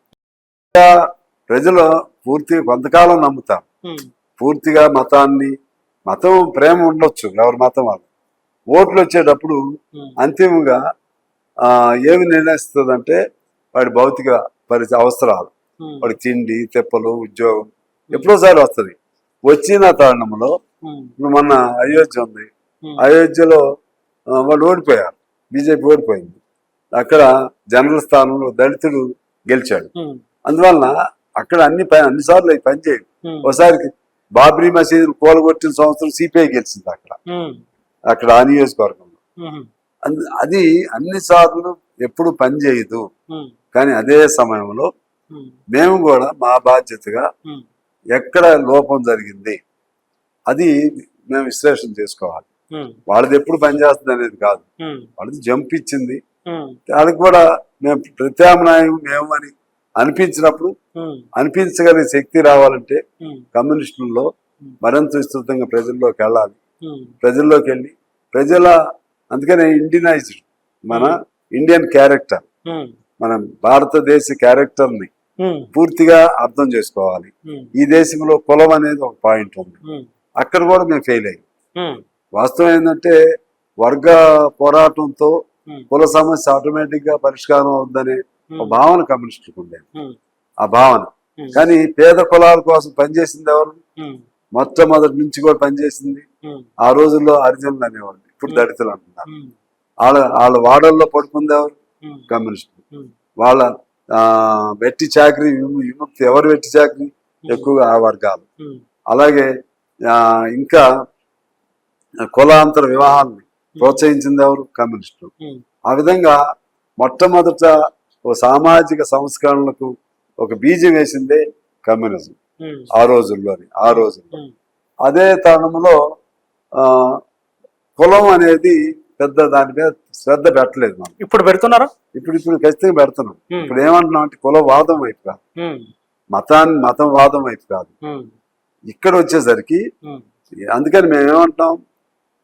ప్రజలు పూర్తిగా కొంతకాలం నమ్ముతారు, పూర్తిగా మతం ప్రేమ ఉండొచ్చు ఎవరి మతం వాళ్ళు. ఓట్లు వచ్చేటప్పుడు అంతిమంగా ఏమి నిర్ణయిస్తుందంటే వాడి భౌతిక అవసరాలు, వాడి తిండి తెప్పలు ఉద్యోగం ఎప్పుడోసారి వస్తుంది. వచ్చిన తరుణంలో ఇప్పుడు మొన్న అయోధ్య ఉంది, అయోధ్యలో వాళ్ళు ఓడిపోయారు, బీజేపీ ఓడిపోయింది. అక్కడ జనరల్ స్థానంలో దళితుడు గెలిచాడు. అందువలన అక్కడ అన్నిసార్లు అవి పనిచేయదు. ఒకసారి బాబ్రీ మసీదు కూలగొట్టిన సంవత్సరం సిపిఐ గెలిచింది అక్కడ ఆ నియోజకవర్గంలో. అది అన్నిసార్లు ఎప్పుడు పనిచేయదు. కానీ అదే సమయంలో మేము కూడా మా బాధ్యతగా ఎక్కడ లోపం జరిగింది అది మేము విశ్లేషణ చేసుకోవాలి. వాళ్ళది ఎప్పుడు పనిచేస్తుంది అనేది కాదు, వాళ్ళది జంప్ ఇచ్చింది, వాళ్ళకి కూడా మేము ప్రత్యామ్నాయం మేము అని అనిపించినప్పుడు అనిపించగలిగే శక్తి రావాలంటే కమ్యూనిస్టుల్లో మరింత విస్తృతంగా ప్రజల్లోకి వెళ్ళాలి. ప్రజల్లోకి వెళ్ళి అందుకనే ఇండియనైజ్డ్ మన ఇండియన్ క్యారెక్టర్, మన భారతదేశ క్యారెక్టర్ ని పూర్తిగా అర్థం చేసుకోవాలి. ఈ దేశంలో కులం అనేది ఒక పాయింట్ ఉంది, అక్కడ కూడా మేము ఫెయిల్ అయ్యాం. వాస్తవం ఏంటంటే వర్గ పోరాటంతో కుల సమస్య ఆటోమేటిక్ గా పరిష్కారం అవుతుందనే ఒక భావన కమ్యూనిస్టులకు ఉండేది, ఆ భావన. కానీ పేద కులాల కోసం పనిచేసింది ఎవరు? మొట్టమొదటి నుంచి కూడా పనిచేసింది ఆ రోజుల్లో హరిజనులు అనేవాళ్ళు, ఇప్పుడు దళితులు అంటున్నారు. వాళ్ళ వాడల్లో పడుకుంది ఎవరు? కమ్యూనిస్టులు. వాళ్ళ వెట్టి చాకరీ విముక్తి ఎవరు? వెట్టి చాకరీ ఎక్కువగా ఆ వర్గాలు. అలాగే ఇంకా కులాంతర వివాహాన్ని ప్రోత్సహించింది ఎవరు? కమ్యూనిస్టులు. ఆ విధంగా మొట్టమొదట ఓ సామాజిక సంస్కరణలకు ఒక బీజం వేసిందే కమ్యూనిజం ఆ రోజుల్లో. అదే తరుణంలో కులం అనేది పెద్ద దాని మీద శ్రద్ధ పెట్టలేదు మనం. ఇప్పుడు పెడుతున్నారా? ఇప్పుడు ఖచ్చితంగా పెడుతున్నాం. ఇప్పుడు ఏమంటున్నాం అంటే కులవాదం వైపు కాదు, మతం వాదం వైపు కాదు. ఇక్కడ వచ్చేసరికి అందుకని మేము ఏమంటున్నాం,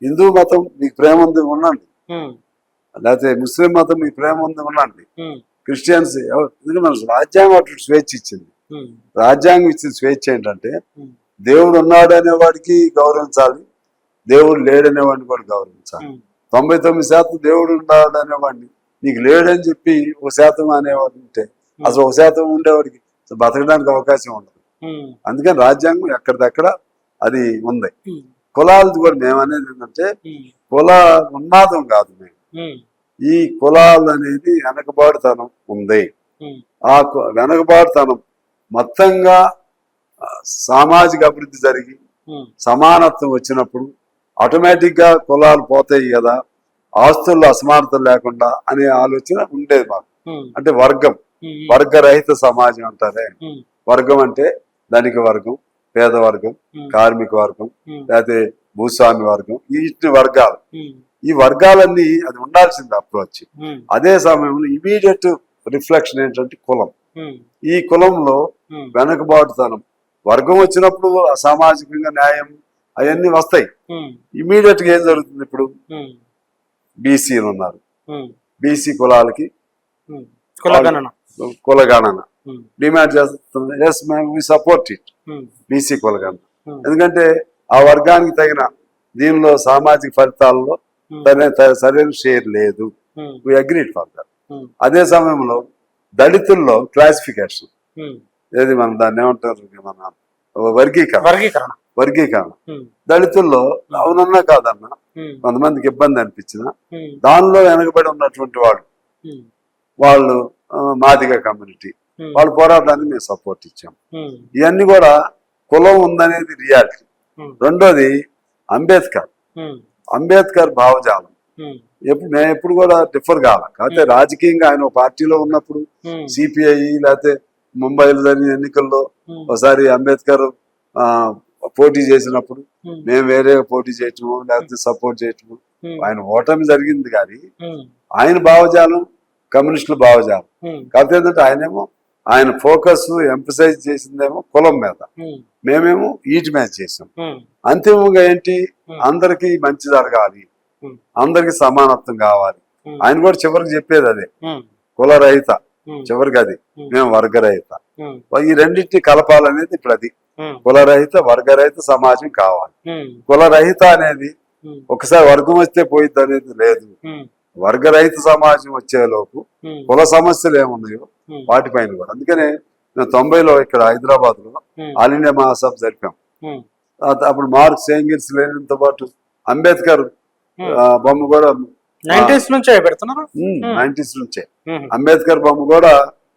హిందూ మతం మీకు ప్రేమ ఉంది ఉండండి, లేకపోతే ముస్లిం మతం మీకు ప్రేమ ఉంది ఉండండి, క్రిస్టియన్స్ ఎందుకంటే మన రాజ్యాంగం అటు స్వేచ్ఛ ఇచ్చింది. రాజ్యాంగం ఇచ్చిన స్వేచ్ఛ ఏంటంటే దేవుడు ఉన్నాడు అనేవాడికి గౌరవించాలి, దేవుడు లేడనేవాడిని కూడా గౌరవించాలి. 99% దేవుడు ఉన్నాడు అనేవాడిని నీకు లేడని చెప్పి 1% అనేవాడు ఉంటే అసలు 1% ఉండేవాడికి బతకడానికి అవకాశం ఉండదు. అందుకని రాజ్యాంగం ఎక్కడిదక్కడ అది ఉంది. కులాలది కూడా మేము అనేది ఏంటంటే కుల ఉన్మాదం కాదు, మేము ఈ కులాలు అనేది వెనకబాటుతనం ఉంది. ఆ వెనకబాటుతనం మొత్తంగా సామాజిక అభివృద్ధి జరిగి సమానత్వం వచ్చినప్పుడు ఆటోమేటిక్ గా కులాలు పోతాయి కదా, ఆస్తుల్లో అసమానతలు లేకుండా అనే ఆలోచన ఉండేది మాకు. అంటే వర్గరహిత సమాజం అంటారే. వర్గం అంటే ధనిక వర్గం, పేద వర్గం, కార్మిక వర్గం, లేకపోతే భూస్వామి వర్గం, ఈ వర్గాలు. ఈ వర్గాలన్నీ అది ఉండాల్సింది అప్రోచ్. అదే సమయంలో ఇమీడియట్ రిఫ్లెక్షన్ ఏంటంటే కులం. ఈ కులంలో వెనకబాటుతనం వర్గం వచ్చినప్పుడు సామాజికంగా న్యాయం అవన్నీ వస్తాయి. ఇమీడియట్ గా ఏం జరుగుతుంది? ఇప్పుడు బీసీలు ఉన్నారు, బీసీ కులాలకి కులగణన డిమాండ్ చేస్తుంది. ఎస్ మేము వి సపోర్ట్ ఇట్, బీసీ కులగణన. ఎందుకంటే ఆ వర్గానికి తగిన దీనిలో సామాజిక ఫలితాల్లో సరైన షేర్ లేదు, వి అగ్రీడ్ ఫర్ దట్. అదే సమయంలో దళితుల్లో క్లాసిఫికేషన్ ఏది మనం దాన్ని ఏమంటారు, మన వర్గీకరణ దళితుల్లో అవునన్నా కాదన్నా కొంతమందికి ఇబ్బంది అనిపించిన దానిలో వెనకబడి ఉన్నటువంటి వాళ్ళు మాదిగ కమ్యూనిటీ వాళ్ళ పోరాటానికి మేము సపోర్ట్ ఇచ్చాం. ఇవన్నీ కూడా కులం ఉందనేది రియాలిటీ. రెండోది అంబేద్కర్ భావజాలం మేము ఎప్పుడు కూడా డిఫర్ కావాలి. కాకపోతే రాజకీయంగా ఆయన పార్టీలో ఉన్నప్పుడు సిపిఐ లేకపోతే ముంబైలో జరిగిన ఎన్నికల్లో ఒకసారి అంబేద్కర్ పోటీ చేసినప్పుడు మేము వేరే పోటీ చేయటము లేకపోతే సపోర్ట్ చేయటము, ఆయన ఓటమి జరిగింది. కానీ ఆయన భావజాలం కమ్యూనిస్టుల భావజాలం. కాకపోతే ఏంటంటే ఆయన ఫోకస్ ఎంఫసైజ్ చేసిందేమో కులం మీద, మేమేమో ఈటి మీద చేసాం. అంతిమంగా ఏంటి, అందరికి మంచి జరగాలి, అందరికి సమానత్వం కావాలి. ఆయన కూడా చివరికి చెప్పేది అదే, కులరహిత, చివరికి అది మేము వర్గరహిత. ఈ రెండింటిని కలపాలనేది ఇప్పుడు అది. కులరహిత వర్గరహిత సమాజం కావాలి. కులరహిత అనేది ఒకసారి వర్గం వస్తే పోయిద్ది అనేది లేదు. వర్గరహిత సమాజం వచ్చేలోపు కుల సమస్యలు ఏమున్నాయో వాటిపైన కూడా. అందుకనే మేము 90లో ఇక్కడ హైదరాబాద్ లో ఆల్ ఇండియా మహాసభ జరిపాం. అప్పుడు మార్క్స్ ఏంగిల్స్ లేనితో పాటు అంబేద్కర్ బొమ్మ కూడా 90s నుంచే పెడుతున్నారు. 90s నుంచే అంబేద్కర్ బొమ్మ కూడా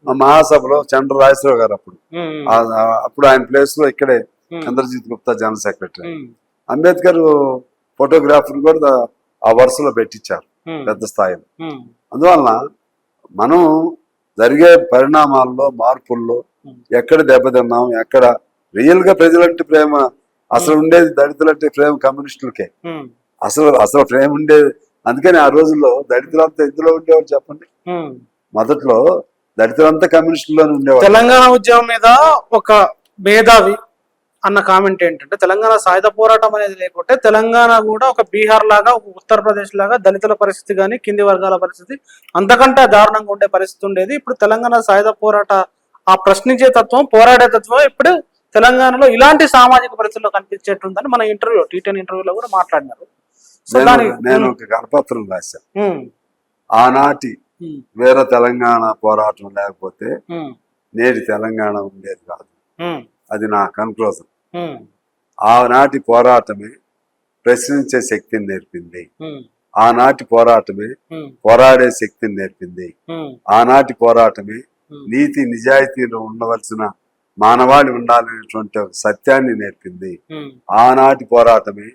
మహాసభలో చంద్ర రాజేశ్వరరావు గారు అప్పుడు ఆయన ప్లేస్ లో ఇక్కడే Chandrajit Gupta general secretary. Ambedkar photographer కూడా ఆ వరుసలో పెట్టించారు పెద్ద స్థాయిలో. అందువలన మనం జరిగే పరిణామాల్లో మార్పుల్లో ఎక్కడ దెబ్బతిన్నాం, ఎక్కడ రియల్ గా ప్రజలంటే ప్రేమ అసలు ఉండేది, దళితులంటే ప్రేమ కమ్యూనిస్టులకే అసలు ప్రేమ ఉండేది. అందుకని ఆ రోజుల్లో దళితులంతా ఎందులో ఉండేవారు చెప్పండి? మొదట్లో దళితులంతా కమ్యూనిస్టుల్లోనే ఉండేవారు. తెలంగాణ ఉద్యమం మీద ఒక మేధావి అన్న కామెంట్ ఏంటంటే, తెలంగాణ సాయుధ పోరాటం అనేది లేకుంటే తెలంగాణ కూడా ఒక బీహార్ లాగా, ఒక ఉత్తరప్రదేశ్ లాగా దళితుల పరిస్థితి కానీ కింది వర్గాల పరిస్థితి అంతకంటే దారుణంగా ఉండే పరిస్థితి ఉండేది. ఇప్పుడు తెలంగాణ సాయుధ పోరాట ఆ ప్రశ్నించే తత్వం, పోరాడే తత్వం ఇప్పుడు తెలంగాణలో ఇలాంటి సామాజిక పరిస్థితుల్లో కనిపించేట్టుందని మన ఇంటర్వ్యూ T10 ఇంటర్వ్యూలో కూడా మాట్లాడినారు. నేను ఒక కరపత్రం రాశాను. ఆనాటి వేరే తెలంగాణ పోరాటం లేకపోతే నేటి తెలంగాణ ఉండేది కాదు. అది నా కన్క్లూజన్. ఆనాటి పోరాటమే ప్రశ్నించే శక్తిని నేర్పింది. ఆనాటి పోరాటమే పోరాడే శక్తిని నేర్పింది. ఆనాటి పోరాటమే నీతి నిజాయితీలో ఉండవలసిన మానవాళి ఉండాలనేటువంటి సత్యాన్ని నేర్పింది. ఆనాటి పోరాటమే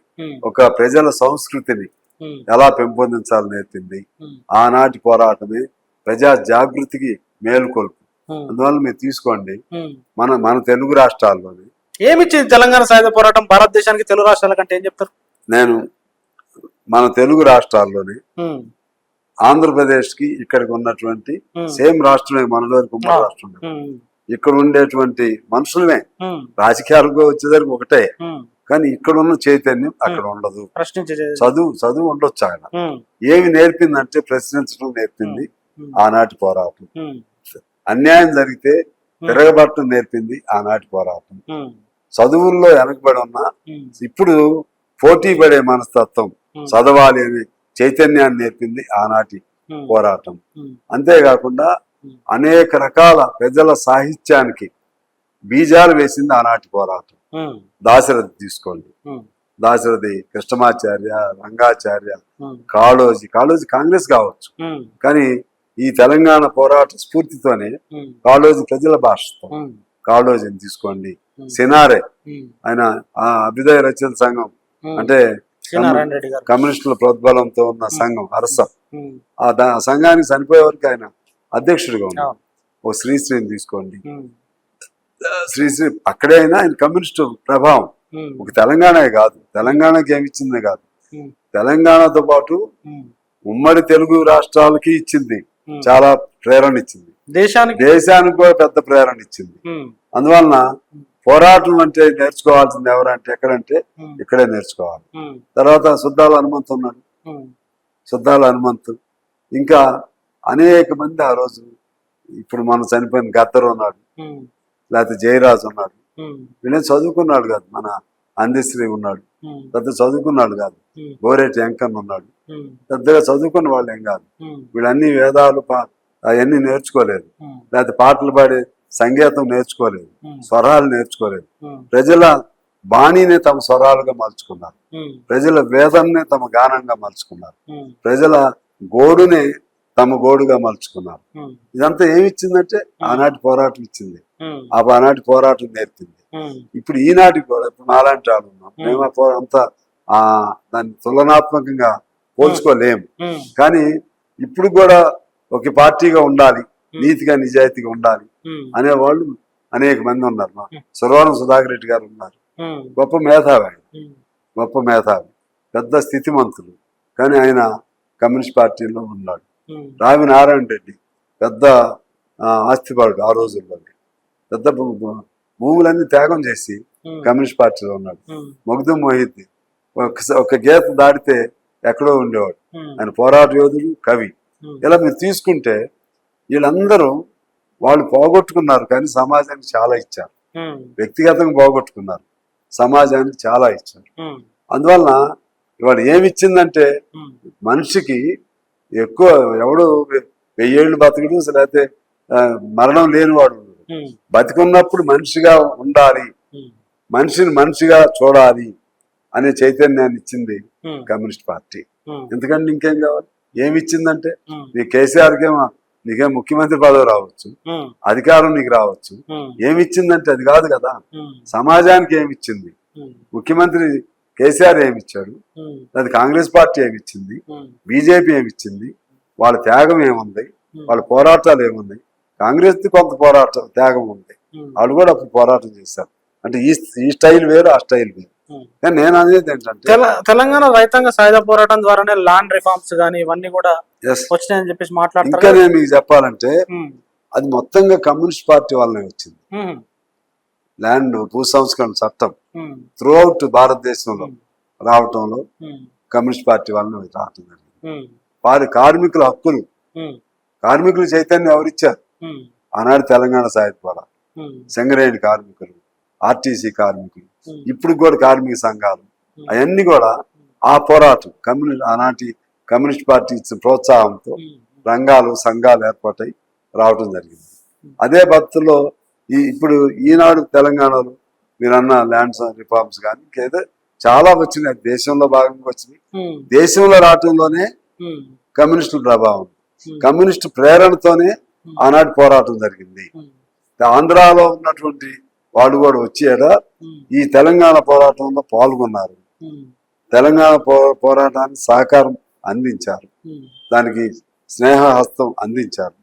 ఒక ప్రజల సంస్కృతిని ఎలా పెంపొందించాలని నేర్పింది. ఆనాటి పోరాటమే ప్రజా జాగృతికి మేలుకొల్పు. అందువల్ల మీరు తీసుకోండి, మన తెలుగు రాష్ట్రాల్లోని ఏమిచ్చింది తెలంగాణ సాయుధ పోరాటం భారతదేశానికి, తెలుగు రాష్ట్రాల కంటే ఏం చెప్తారు? నేను మన తెలుగు రాష్ట్రాల్లోని ఆంధ్రప్రదేశ్ కి ఇక్కడికి ఉన్నటువంటి సేమ్ రాష్ట్రమే, మనలో ఉమ్మడి రాష్ట్రం. ఇక్కడ ఉండేటువంటి మనుషులమే రాజకీయాలకు వచ్చేసరికి ఒకటే, కానీ ఇక్కడ ఉన్న చైతన్యం అక్కడ ఉండదు. చదువు ఉండొచ్చు. ఆయన ఏమి నేర్పిందంటే ప్రశ్నించడం నేర్పింది ఆనాటి పోరాటం. అన్యాయం జరిగితే తిరగబట్టం నేర్పింది ఆనాటి పోరాటం. చదువుల్లో వెనకబడి ఉన్నా ఇప్పుడు పోటీ పడే మనస్తత్వం, చదవాలి అనే చైతన్యాన్ని నేర్పింది ఆనాటి పోరాటం. అంతేకాకుండా అనేక రకాల ప్రజల సాహిత్యానికి బీజాలు వేసింది ఆనాటి పోరాటం. దాశరథి తీసుకోండి, దాశరథి, కృష్ణమాచార్య, రంగాచార్య, కాళోజీ కాంగ్రెస్ కావచ్చు, కానీ ఈ తెలంగాణ పోరాట స్ఫూర్తితోనే కాళోజీ ప్రజల భాషతో కాళోజీని తీసుకోండి. సినారే, ఆయన అభ్యుదయ రచయితల సంఘం అంటే కమ్యూనిస్టుల ప్రోద్బలంతో ఉన్న సంఘం అరసం. ఆ సంఘానికి చనిపోయే వరకు ఆయన అధ్యక్షుడిగా ఉన్నాడు. ఓ శ్రీశ్రీని తీసుకోండి, శ్రీశ్రీ అక్కడే అయినా ఆయన కమ్యూనిస్టు ప్రభావం ఒక తెలంగాణే కాదు, తెలంగాణకి ఏమిచ్చిందే కాదు, తెలంగాణతో పాటు ఉమ్మడి తెలుగు రాష్ట్రాలకి ఇచ్చింది, చాలా ప్రేరణ ఇచ్చింది, దేశానికి కూడా పెద్ద ప్రేరణ ఇచ్చింది. అందువలన పోరాటం అంటే నేర్చుకోవాల్సింది ఎవరంటే ఎక్కడంటే ఇక్కడే నేర్చుకోవాలి. తర్వాత సుద్దాల హనుమంతు ఉన్నాడు, సుద్దాల హనుమంతు, ఇంకా అనేక మంది ఆ రోజు, ఇప్పుడు మనం చనిపోయిన గద్దరు ఉన్నాడు, లేకపోతే జయరాజు ఉన్నాడు. వీళ్ళేం చదువుకున్నాడు కాదు. మన అందశ్రీ ఉన్నాడు, పెద్ద చదువుకున్నాడు కాదు. గోరేటి వెంకన్న ఉన్నాడు, పెద్దగా చదువుకున్న వాళ్ళు ఏం కాదు. వీళ్ళన్ని వేదాలు అవన్నీ నేర్చుకోలేదు, లేకపోతే పాటలు పాడే సంగీతం నేర్చుకోలేదు, స్వరాలు నేర్చుకోలేదు. ప్రజల బాణీనే తమ స్వరాలుగా మలుచుకున్నారు, ప్రజల వేదాన్నే తమ గానంగా మలుచుకున్నారు, ప్రజల గోడునే తమ గోడుగా మలుచుకున్నారు. ఇదంతా ఏమిచ్చిందంటే ఆనాటి పోరాటం ఇచ్చింది, ఆనాటి పోరాటం నేర్పింది. ఇప్పుడు ఈనాటి కూడా ఇప్పుడు నాలాంటి వాళ్ళు ఉన్నాం, మేము అంతా దాన్ని తులనాత్మకంగా పోల్చుకోలేము. కానీ ఇప్పుడు కూడా ఒక పార్టీగా ఉండాలి, నీతిగా నిజాయితీగా ఉండాలి అనేవాళ్ళు అనేక మంది ఉన్నారు. సురవరం సుధాకర్ రెడ్డి గారు ఉన్నారు, గొప్ప మేధావి, ఆయన గొప్ప మేధావి, పెద్ద స్థితిమంతులు, కానీ ఆయన కమ్యూనిస్ట్ పార్టీలో ఉన్నాడు. రావి నారాయణ రెడ్డి పెద్ద ఆస్తిపరుడు, ఆ రోజుల్లో పెద్ద భూములన్నీ త్యాగం చేసి కమ్యూనిస్ట్ పార్టీలో ఉన్నాడు. మొగ్దుం మొహిద్దీన్ ఒక గీత దాటితే ఎక్కడో ఉండేవాడు, ఆయన పోరాట యోధుడు, కవి. ఇలా మీరు తీసుకుంటే వీళ్ళందరూ వాళ్ళు పోగొట్టుకున్నారు, కానీ సమాజానికి చాలా ఇచ్చారు. వ్యక్తిగతంగా పోగొట్టుకున్నారు, సమాజానికి చాలా ఇచ్చారు. అందువలన ఇవాళ ఏమిచ్చిందంటే మనిషికి ఎక్కువ ఎవడు 1000 ఏళ్ళు బతకడు, లేకపోతే మరణం లేనివాడు బతికున్నప్పుడు మనిషిగా ఉండాలి, మనిషిని మనిషిగా చూడాలి అనే చైతన్యాన్ని ఇచ్చింది కమ్యూనిస్ట్ పార్టీ. ఎందుకంటే ఇంకేం కావాలి? ఏమి ఇచ్చిందంటే నీ కేసీఆర్కేమో నీకేం ముఖ్యమంత్రి పదవి రావచ్చు, అధికారం నీకు రావచ్చు, ఏమి ఇచ్చిందంటే అది కాదు కదా. సమాజానికి ఏమి ఇచ్చింది? ముఖ్యమంత్రి కేసీఆర్ ఏమిచ్చాడు, అది కాంగ్రెస్ పార్టీ ఏమిచ్చింది, బీజేపీ ఏమిచ్చింది, వాళ్ళ త్యాగం ఏముంది, వాళ్ళ పోరాటాలు ఏముంది? కాంగ్రెస్ కొంత పోరాటం త్యాగం ఉంది, వాళ్ళు కూడా అప్పుడు పోరాటం చేశారు. అంటే ఈ స్టైల్ వేరు, ఆ స్టైల్ వేరు. కానీ నేను అనేది ఏంటంటే తెలంగాణ రైతాంగ సాయుధ పోరాటం ద్వారానే ల్యాండ్ రిఫార్మ్స్ గానీ ఇవన్నీ కూడా వచ్చినాయని చెప్పేసి మాట్లాడుతారు. ఇంకా నేను మీకు చెప్పాలంటే అది మొత్తంగా కమ్యూనిస్ట్ పార్టీ వల్లనే వచ్చింది. ల్యాండ్ భూ సంస్కరణ చట్టం త్రూ అవుట్ భారతదేశంలో రావటంలో కమ్యూనిస్ట్ పార్టీ వల్లనే రావటం జరిగింది. వారి కార్మికుల హక్కులు, కార్మికుల చైతన్యం ఎవరిచ్చారు? ఆనాడు తెలంగాణ సాయుధ పోరాటం, సింగరేణి కార్మికులు, ఆర్టీసీ కార్మికులు, ఇప్పుడు కూడా కార్మిక సంఘాలు, అవన్నీ కూడా ఆ పోరాటం ఆనాటి కమ్యూనిస్ట్ పార్టీ ఇచ్చిన ప్రోత్సాహంతో రంగాలు సంఘాలు ఏర్పాటై రావటం జరిగింది. అదే పద్ధతిలో ఇప్పుడు ఈనాడు తెలంగాణలో మీరన్న ల్యాండ్స్ రిఫార్మ్స్ కానీ ఇంకేదో చాలా వచ్చినాయి, దేశంలో భాగంగా వచ్చినాయి. దేశంలో రావటంలోనే కమ్యూనిస్టుల ప్రభావం, కమ్యూనిస్టు ప్రేరణతోనే ఆనాటి పోరాటం జరిగింది. ఆంధ్రాలో ఉన్నటువంటి వాళ్ళు కూడా వచ్చేట ఈ తెలంగాణ పోరాటంలో పాల్గొన్నారు, తెలంగాణ పోరాటానికి సహకారం అందించారు, దానికి స్నేహహస్తం అందించారు.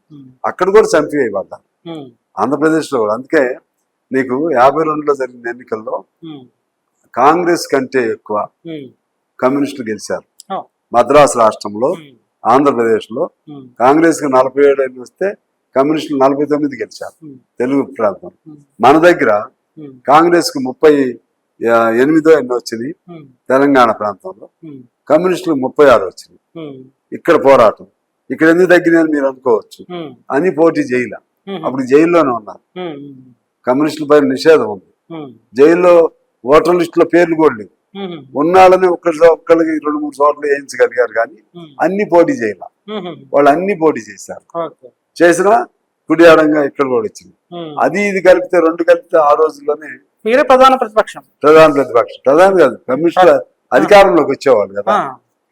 అక్కడ కూడా చంపివేయబడ్డారు ఆంధ్రప్రదేశ్లో కూడా. అందుకే నీకు 52లో జరిగిన ఎన్నికల్లో కాంగ్రెస్ కంటే ఎక్కువ కమ్యూనిస్టులు గెలిచారు. మద్రాసు రాష్ట్రంలో, ఆంధ్రప్రదేశ్లో కాంగ్రెస్ కి 47 ఎన్ని వస్తే కమ్యూనిస్టులు 49 గెలిచారు తెలుగు ప్రాంతం. మన దగ్గర కాంగ్రెస్ కు 38 ఎన్ని వచ్చినాయి తెలంగాణ ప్రాంతంలో, కమ్యూనిస్టులు 36 వచ్చినాయి. ఇక్కడ పోరాటం ఇక్కడ ఎందుకు తగ్గినాయని మీరు అనుకోవచ్చు. అని పోటీ చేయలే, అప్పుడు జైల్లోనే ఉన్నారు. కమ్యూనిస్టుల పైన నిషేధం ఉంది, జైల్లో ఓటర్ లిస్టులో పేర్లు కూడా లేవు. ఉన్నాళ్ళని ఒక్కళ్ళకి 2-3 చోట్ల వేయించగలిగారు, కానీ అన్ని పోటీ చేయాల. వాళ్ళు అన్ని పోటీ చేశారు, చేసినా కుడియాడంగా ఇక్కడ కూడా వచ్చింది. అది ఇది కలిపితే 2 కలిపితే ఆ రోజుల్లోనే మీరే ప్రధాన ప్రతిపక్షం. ప్రధాన కాదు, కమ్యూనిస్టుల అధికారంలోకి వచ్చేవాళ్ళు కదా.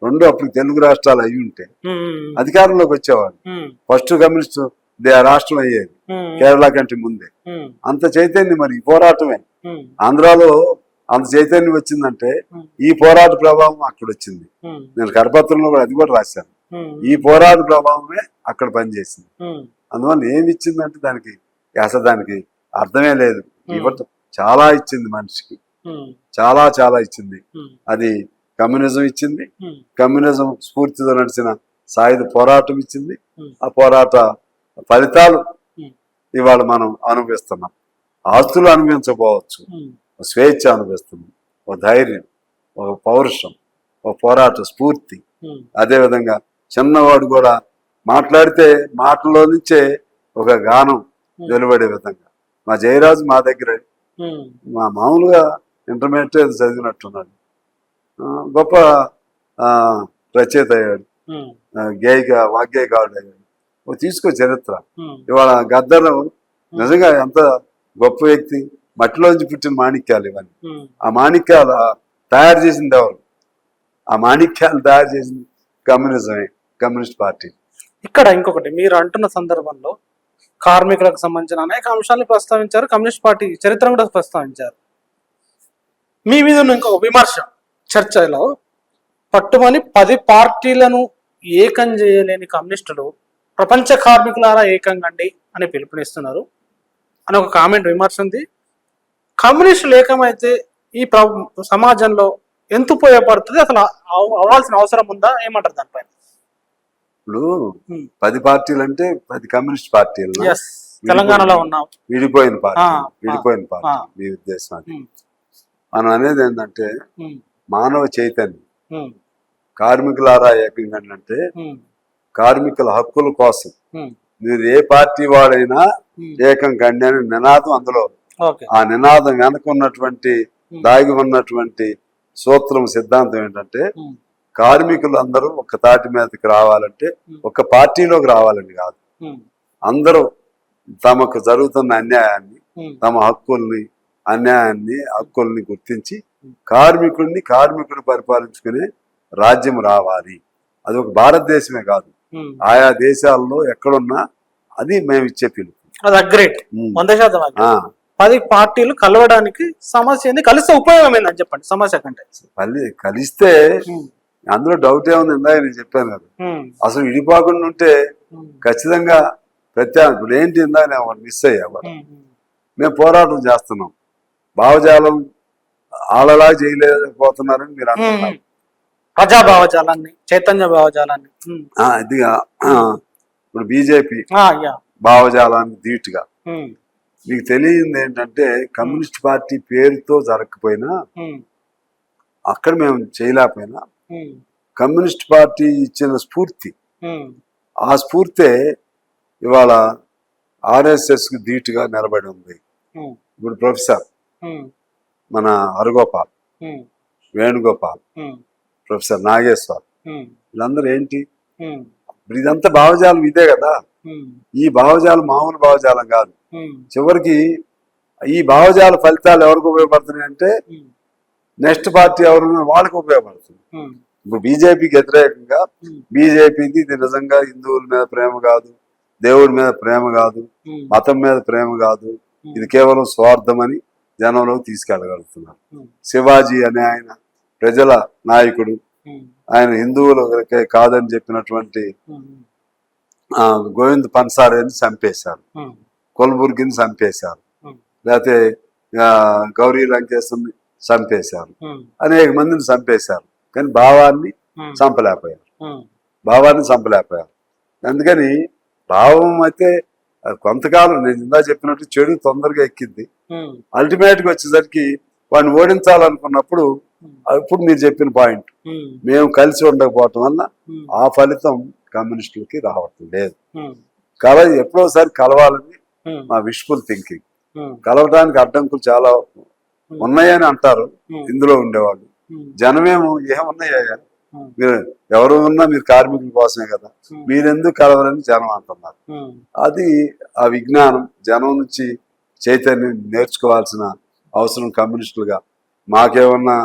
2 అప్పుడు తెలుగు రాష్ట్రాలు అయి ఉంటే అధికారంలోకి వచ్చేవాళ్ళు. ఫస్ట్ కమ్యూనిస్ట్ రాష్ట్రం అయ్యేది కేరళ కంటే ముందే. అంత చైతన్యం మరి ఈ పోరాటమే ఆంధ్రాలో అంత చైతన్యం వచ్చిందంటే ఈ పోరాట ప్రభావం అక్కడ వచ్చింది. నేను కరపత్రంలో కూడా అది కూడా రాశాను. ఈ పోరాట ప్రభావమే అక్కడ పనిచేసింది. అందువల్ల ఏమి ఇచ్చిందంటే దానికి అసలు దానికి అర్థమే లేదు. ఇవ్వటం చాలా ఇచ్చింది మనిషికి, చాలా చాలా ఇచ్చింది. అది కమ్యూనిజం ఇచ్చింది, కమ్యూనిజం స్ఫూర్తితో నడిచిన సాయుధ పోరాటం ఇచ్చింది. ఆ పోరాట ఫలితాలు ఇవాళ మనం అనుభవిస్తున్నాం. ఆస్తులు అనుభవించకపోవచ్చు, స్వేచ్ఛ అనుభవిస్తున్నాం, ఒక ధైర్యం, ఒక పౌరుషం, ఒక పోరాట స్ఫూర్తి. అదేవిధంగా చిన్నవాడు కూడా మాట్లాడితే మాటల్లో నుంచే ఒక గానం వెలువడే విధంగా. మా జయరాజు మా దగ్గర మా మామూలుగా ఇంటర్మీడియట్ చదివినట్టున్నాడు, గొప్ప రచయిత అయ్యాడు, వాగ్గేయకారుడు అయ్యాడు. తీసుకో చరిత్ర. ఇవాళ గద్దరు నిజంగా ఎంత గొప్ప వ్యక్తి, మట్టిలోంచి పుట్టిన మాణిక్యాలు ఇవన్నీ. ఆ మాణిక్యాలు తయారు చేసింది ఎవరు? ఆ మాణిక్యాలు తయారు చేసింది కమ్యూనిజమే, కమ్యూనిస్ట్ పార్టీ. ఇక్కడ ఇంకొకటి మీరు అంటున్న సందర్భంలో కార్మికులకు సంబంధించిన అనేక అంశాలను ప్రస్తావించారు, కమ్యూనిస్ట్ పార్టీ చరిత్ర కూడా ప్రస్తావించారు. మీ మీద ఉన్న ఇంకొక విమర్శ చర్చలో పట్టుమని 10 పార్టీలను ఏకం చేయలేని కమ్యూనిస్టులు ప్రపంచ కార్మికులారా ఏకంగండి అని పిలుపునిస్తున్నారు అని ఒక కామెంట్ విమర్శ ఉంది. కమ్యూనిస్టులు ఏకమైతే ఈ సమాజంలో ఎంత ఉపయోగపడుతుంది, అసలు అవ్వాల్సిన అవసరం ఉందా, ఏమంటారు దానిపైన? ఇప్పుడు 10 పార్టీలు అంటే 10 కమ్యూనిస్ట్ పార్టీలు తెలంగాణలో ఉన్నాం, విడిపోయిన పార్టీ. మీ ఉద్దేశం మనం అనేది ఏంటంటే మానవ చైతన్యం, కార్మికులారా ఏకంగా అంటే కార్మికుల హక్కుల కోసం మీరు ఏ పార్టీ వాడైనా ఏకం కండి అని నినాదం అందులో. ఆ నినాదం వెనకున్నటువంటి దాగి ఉన్నటువంటి సూత్రం సిద్ధాంతం ఏంటంటే కార్మికులు అందరూ ఒక తాటి మీదకి రావాలంటే ఒక పార్టీలోకి రావాలని కాదు, అందరూ తమకు జరుగుతున్న అన్యాయాన్ని, తమ హక్కుల్ని గుర్తించి కార్మికుడిని పరిపాలించుకునే రాజ్యం రావాలి. అది ఒక భారతదేశమే కాదు, ఆయా దేశాల్లో ఎక్కడున్నా అది మేము ఇచ్చే పిలుపు. అది అగ్రేట్ 100%. 10 పార్టీలు కలవడానికి సమస్య ఏంది, కలిస్తే ఉపయోగం ఏందని చెప్పండి. సమస్య కంటే కలిస్తే అందులో డౌట్ ఏముంది, ఇందాక నేను చెప్పాను కదా, అసలు విడిపోకుండా ఉంటే ఖచ్చితంగా ఇప్పుడు ఏంటి, ఇందాక నేను మిస్ అయ్యా. మేము పోరాటం చేస్తున్నాం, భావజాలం ఆడలా చేయలేకపోతున్నారని మీరు అంటున్నారు. ప్రజా భావజాలాన్ని, చైతన్య భావజాలాన్ని, ఇదిగా ఇప్పుడు బీజేపీ భావజాలాన్ని ధీటుగా, మీకు తెలియంది ఏంటంటే కమ్యూనిస్ట్ పార్టీ పేరుతో జరగకపోయినా, అక్కడ మేము చేయలేకపోయినా, కమ్యూనిస్ట్ పార్టీ ఇచ్చిన స్ఫూర్తి, ఆ స్ఫూర్తే ఇవాళ RSS కు ధీటుగా నిలబడి ఉంది. ఇప్పుడు ప్రొఫెసర్ మన హరగోపాల్, వేణుగోపాల్, ప్రొఫెసర్ నాగేశ్వర్, వీళ్ళందరూ ఏంటి, ఇదంతా భావజాలం ఇదే కదా. ఈ భావజాలం మామూలు భావజాలం కాదు. చివరికి ఈ భావజాల ఫలితాలు ఎవరికి ఉపయోగపడుతున్నాయి అంటే నెక్స్ట్ పార్టీ ఎవరు వాళ్ళకి ఉపయోగపడుతుంది. ఇప్పుడు బీజేపీకి వ్యతిరేకంగా, బీజేపీకి ఇది నిజంగా హిందువుల మీద ప్రేమ కాదు, దేవుడి మీద ప్రేమ కాదు, మతం మీద ప్రేమ కాదు, ఇది కేవలం స్వార్థం అని జనంలోకి తీసుకెళ్ళగలుగుతున్నారు. శివాజీ అనే ఆయన ప్రజల నాయకుడు, ఆయన హిందువులు కాదని చెప్పినటువంటి గోవింద్ పన్సారేని చంపేశారు, కొల్బుర్గిని చంపేశారు, లేకపోతే గౌరీ లంకేశ్వరిని చంపేశారు, అనేక మందిని చంపేశారు. కానీ భావాన్ని చంపలేకపోయారు. అందుకని భావం అయితే కొంతకాలం నేను ఇందా చెప్పినట్టు చెడు తొందరగా ఎక్కింది. అల్టిమేట్ గా వచ్చేసరికి వాడిని ఓడించాలనుకున్నప్పుడు, ఇప్పుడు మీరు చెప్పిన పాయింట్, మేము కలిసి ఉండకపోవటం వల్ల ఆ ఫలితం కమ్యూనిస్టులకి రావటం లేదు. ఎప్పుడోసారి కలవాలని మా విష్ఫుల్ థింకింగ్. కలవడానికి అడ్డంకులు చాలా ఉన్నాయని అంటారు ఇందులో ఉండేవాళ్ళు. జనమేమో ఏమున్నాయా, మీరు ఎవరు ఉన్నా మీరు కార్మికుల కోసమే కదా, మీరెందుకు కలవరని జనం అంటున్నారు. అది ఆ విజ్ఞానం జనం నుంచి చైతన్యం నేర్చుకోవాల్సిన అవసరం కమ్యూనిస్టులుగా. మాకేమన్నా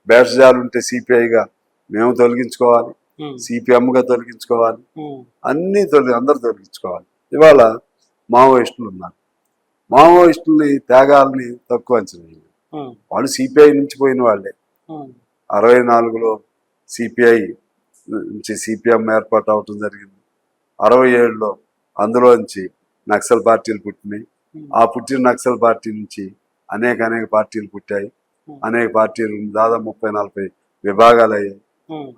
భేషజాలు ఉంటే సిపిఐగా మేము తొలగించుకోవాలి, సిపిఎంగా తొలగించుకోవాలి, అందరూ తొలగించుకోవాలి. ఇవాళ మావోయిస్టులు ఉన్నారు, మావోయిస్టుల్ని త్యాగాల్ని తక్కువ అంచనా. వాళ్ళు సిపిఐ నుంచి పోయిన వాళ్ళే. 64లో సిపిఐ నుంచి సిపిఎం ఏర్పాటు అవటం జరిగింది. 67లో అందులోంచి నక్సల్ పార్టీలు పుట్టినాయి. ఆ పుట్టిన నక్సల్ పార్టీ నుంచి అనేక పార్టీలు పుట్టాయి. అనేక పార్టీలు దాదాపు 30-40 విభాగాలు అయ్యాయి.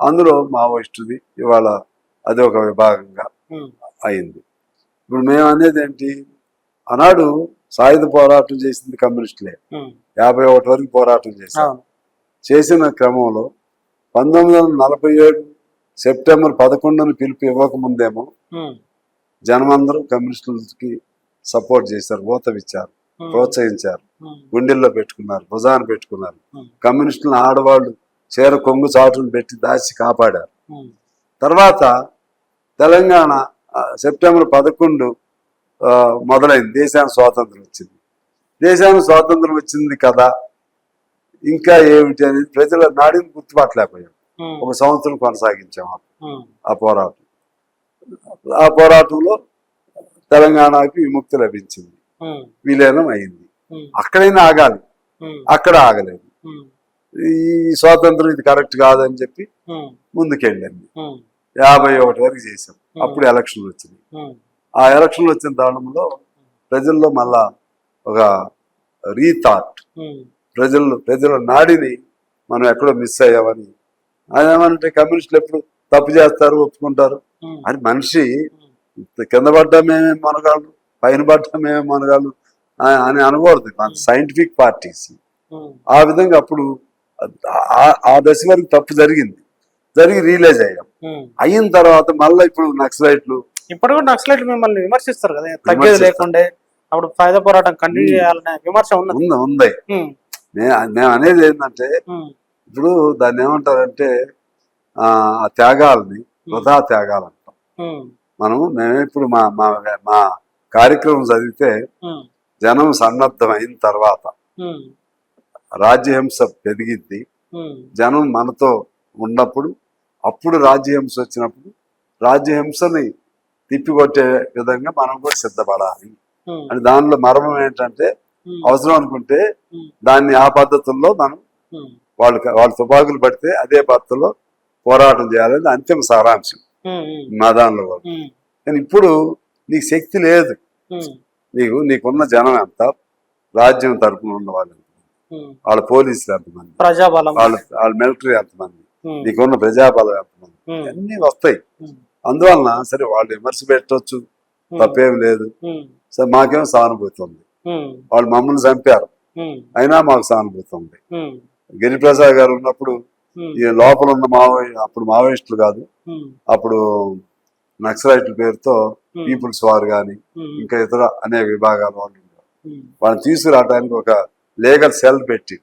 అందులో మావోయిస్టుది ఇవాళ అది ఒక విభాగంగా అయింది. ఇప్పుడు మేము అనేది ఏంటి, ఆనాడు సాయుధ పోరాటం చేసింది కమ్యూనిస్టులే. 51 వరకు పోరాటం చేసిన క్రమంలో 1947 సెప్టెంబర్ 11 పిలుపు ఇవ్వకముందేమో జనమందరూ కమ్యూనిస్టులకి సపోర్ట్ చేశారు, ఊతమిచ్చారు, ప్రోత్సహించారు, గుండెల్లో పెట్టుకున్నారు, భుజాన పెట్టుకున్నారు. కమ్యూనిస్టులను ఆడవాళ్ళు చీర కొంగు చాటును పెట్టి దాచి కాపాడారు. తర్వాత తెలంగాణ సెప్టెంబర్ 11 మొదలైంది, దేశానికి స్వాతంత్రం వచ్చింది. దేశానికి స్వాతంత్రం వచ్చింది కదా, ఇంకా ఏమిటి అనేది ప్రజల నాడిని గుర్తుపట్టలేకపోయాం. 1 సంవత్సరం కొనసాగించాం ఆ పోరాటం. ఆ పోరాటంలో తెలంగాణకి విముక్తి లభించింది, విలీనం అయింది. అక్కడైనా ఆగాలి, అక్కడ ఆగలేదు. ఈ స్వాతంత్రం ఇది కరెక్ట్ కాదని చెప్పి ముందుకెళ్ళింది. 51 వరకు చేసాం. అప్పుడు ఎలక్షన్లు వచ్చినాయి. ఆ ఎలక్షన్లు వచ్చిన తరుణంలో ప్రజల్లో మళ్ళా ఒక రీథాట్, ప్రజల నాడిని మనం ఎక్కడో మిస్ అయ్యామని. అదేమంటే కమ్యూనిస్టులు ఎప్పుడు తప్పు చేస్తారు, ఒప్పుకుంటారు అని. మనిషి కింద పడ్డా మేమే మనగాళ్ళు, పైన పడ్డా మేమే మనగాళ్ళు అని అనకూడదు. సైంటిఫిక్ పార్టీస్ ఆ విధంగా అప్పుడు ఆ దశ వరకు తప్పు జరిగి రియలైజ్ అయ్యాం. అయిన తర్వాత మళ్ళీ ఇప్పుడు నక్సలైట్లు, ఇప్పుడు కూడా నక్సలైట్లు మిమ్మల్ని విమర్శిస్తారు కదా, తగ్గేది లేకుండే అప్పుడు సాయుధ పోరాటం కంటిన్యూ చేయాలనే విమర్శ ఉంది. మేము అనేది ఏంటంటే, ఇప్పుడు దాన్ని ఏమంటారంటే ఆ త్యాగాలని వృధా త్యాగాలు అంటాం. మేమే ఇప్పుడు మా కార్యక్రమం చదివితే జనం సన్నద్ధమైన తర్వాత రాజ్యహింస పెరిగింది. జనం మనతో ఉన్నప్పుడు, అప్పుడు రాజ్యహింస వచ్చినప్పుడు రాజ్యహింసని తిప్పికొట్టే విధంగా మనం కూడా సిద్ధపడాలి అని. దానిలో మర్మం ఏంటంటే, అవసరం అనుకుంటే దాన్ని ఆ పద్ధతుల్లో మనం వాళ్ళు తుపాకులు పడితే అదే పద్ధతిలో పోరాటం చేయాలని అంతిమ సారాంశం మా దానిలో కూడా. కానీ ఇప్పుడు నీకు శక్తి లేదు. నీకున్న జనం ఎంత, రాజ్యం తరపున ఉన్న వాళ్ళు వాళ్ళ పోలీసులు ఎంతమంది, వాళ్ళ మిలిటరీ ఎంతమంది, నీకున్న ప్రజాబలం ఎంతమంది, అన్నీ వస్తాయి. అందువలన సరే వాళ్ళు విమర్శ పెట్టవచ్చు, తప్పేం లేదు. సరే మాకేమో సానుభూతి ఉంది. వాళ్ళు మమ్మల్ని చంపారు, అయినా మాకు సానుభూతి ఉంది. గిరిప్రసాద్ గారు ఉన్నప్పుడు ఈ లోపల ఉన్న అప్పుడు మావోయిస్టులు కాదు, అప్పుడు నక్సలైట్ల పేరుతో పీపుల్స్ వార్ గాని ఇంకా ఇతర అనేక విభాగాల వాళ్ళు వాళ్ళని తీసుకురావడానికి ఒక లీగల్ సెల్ పెట్టి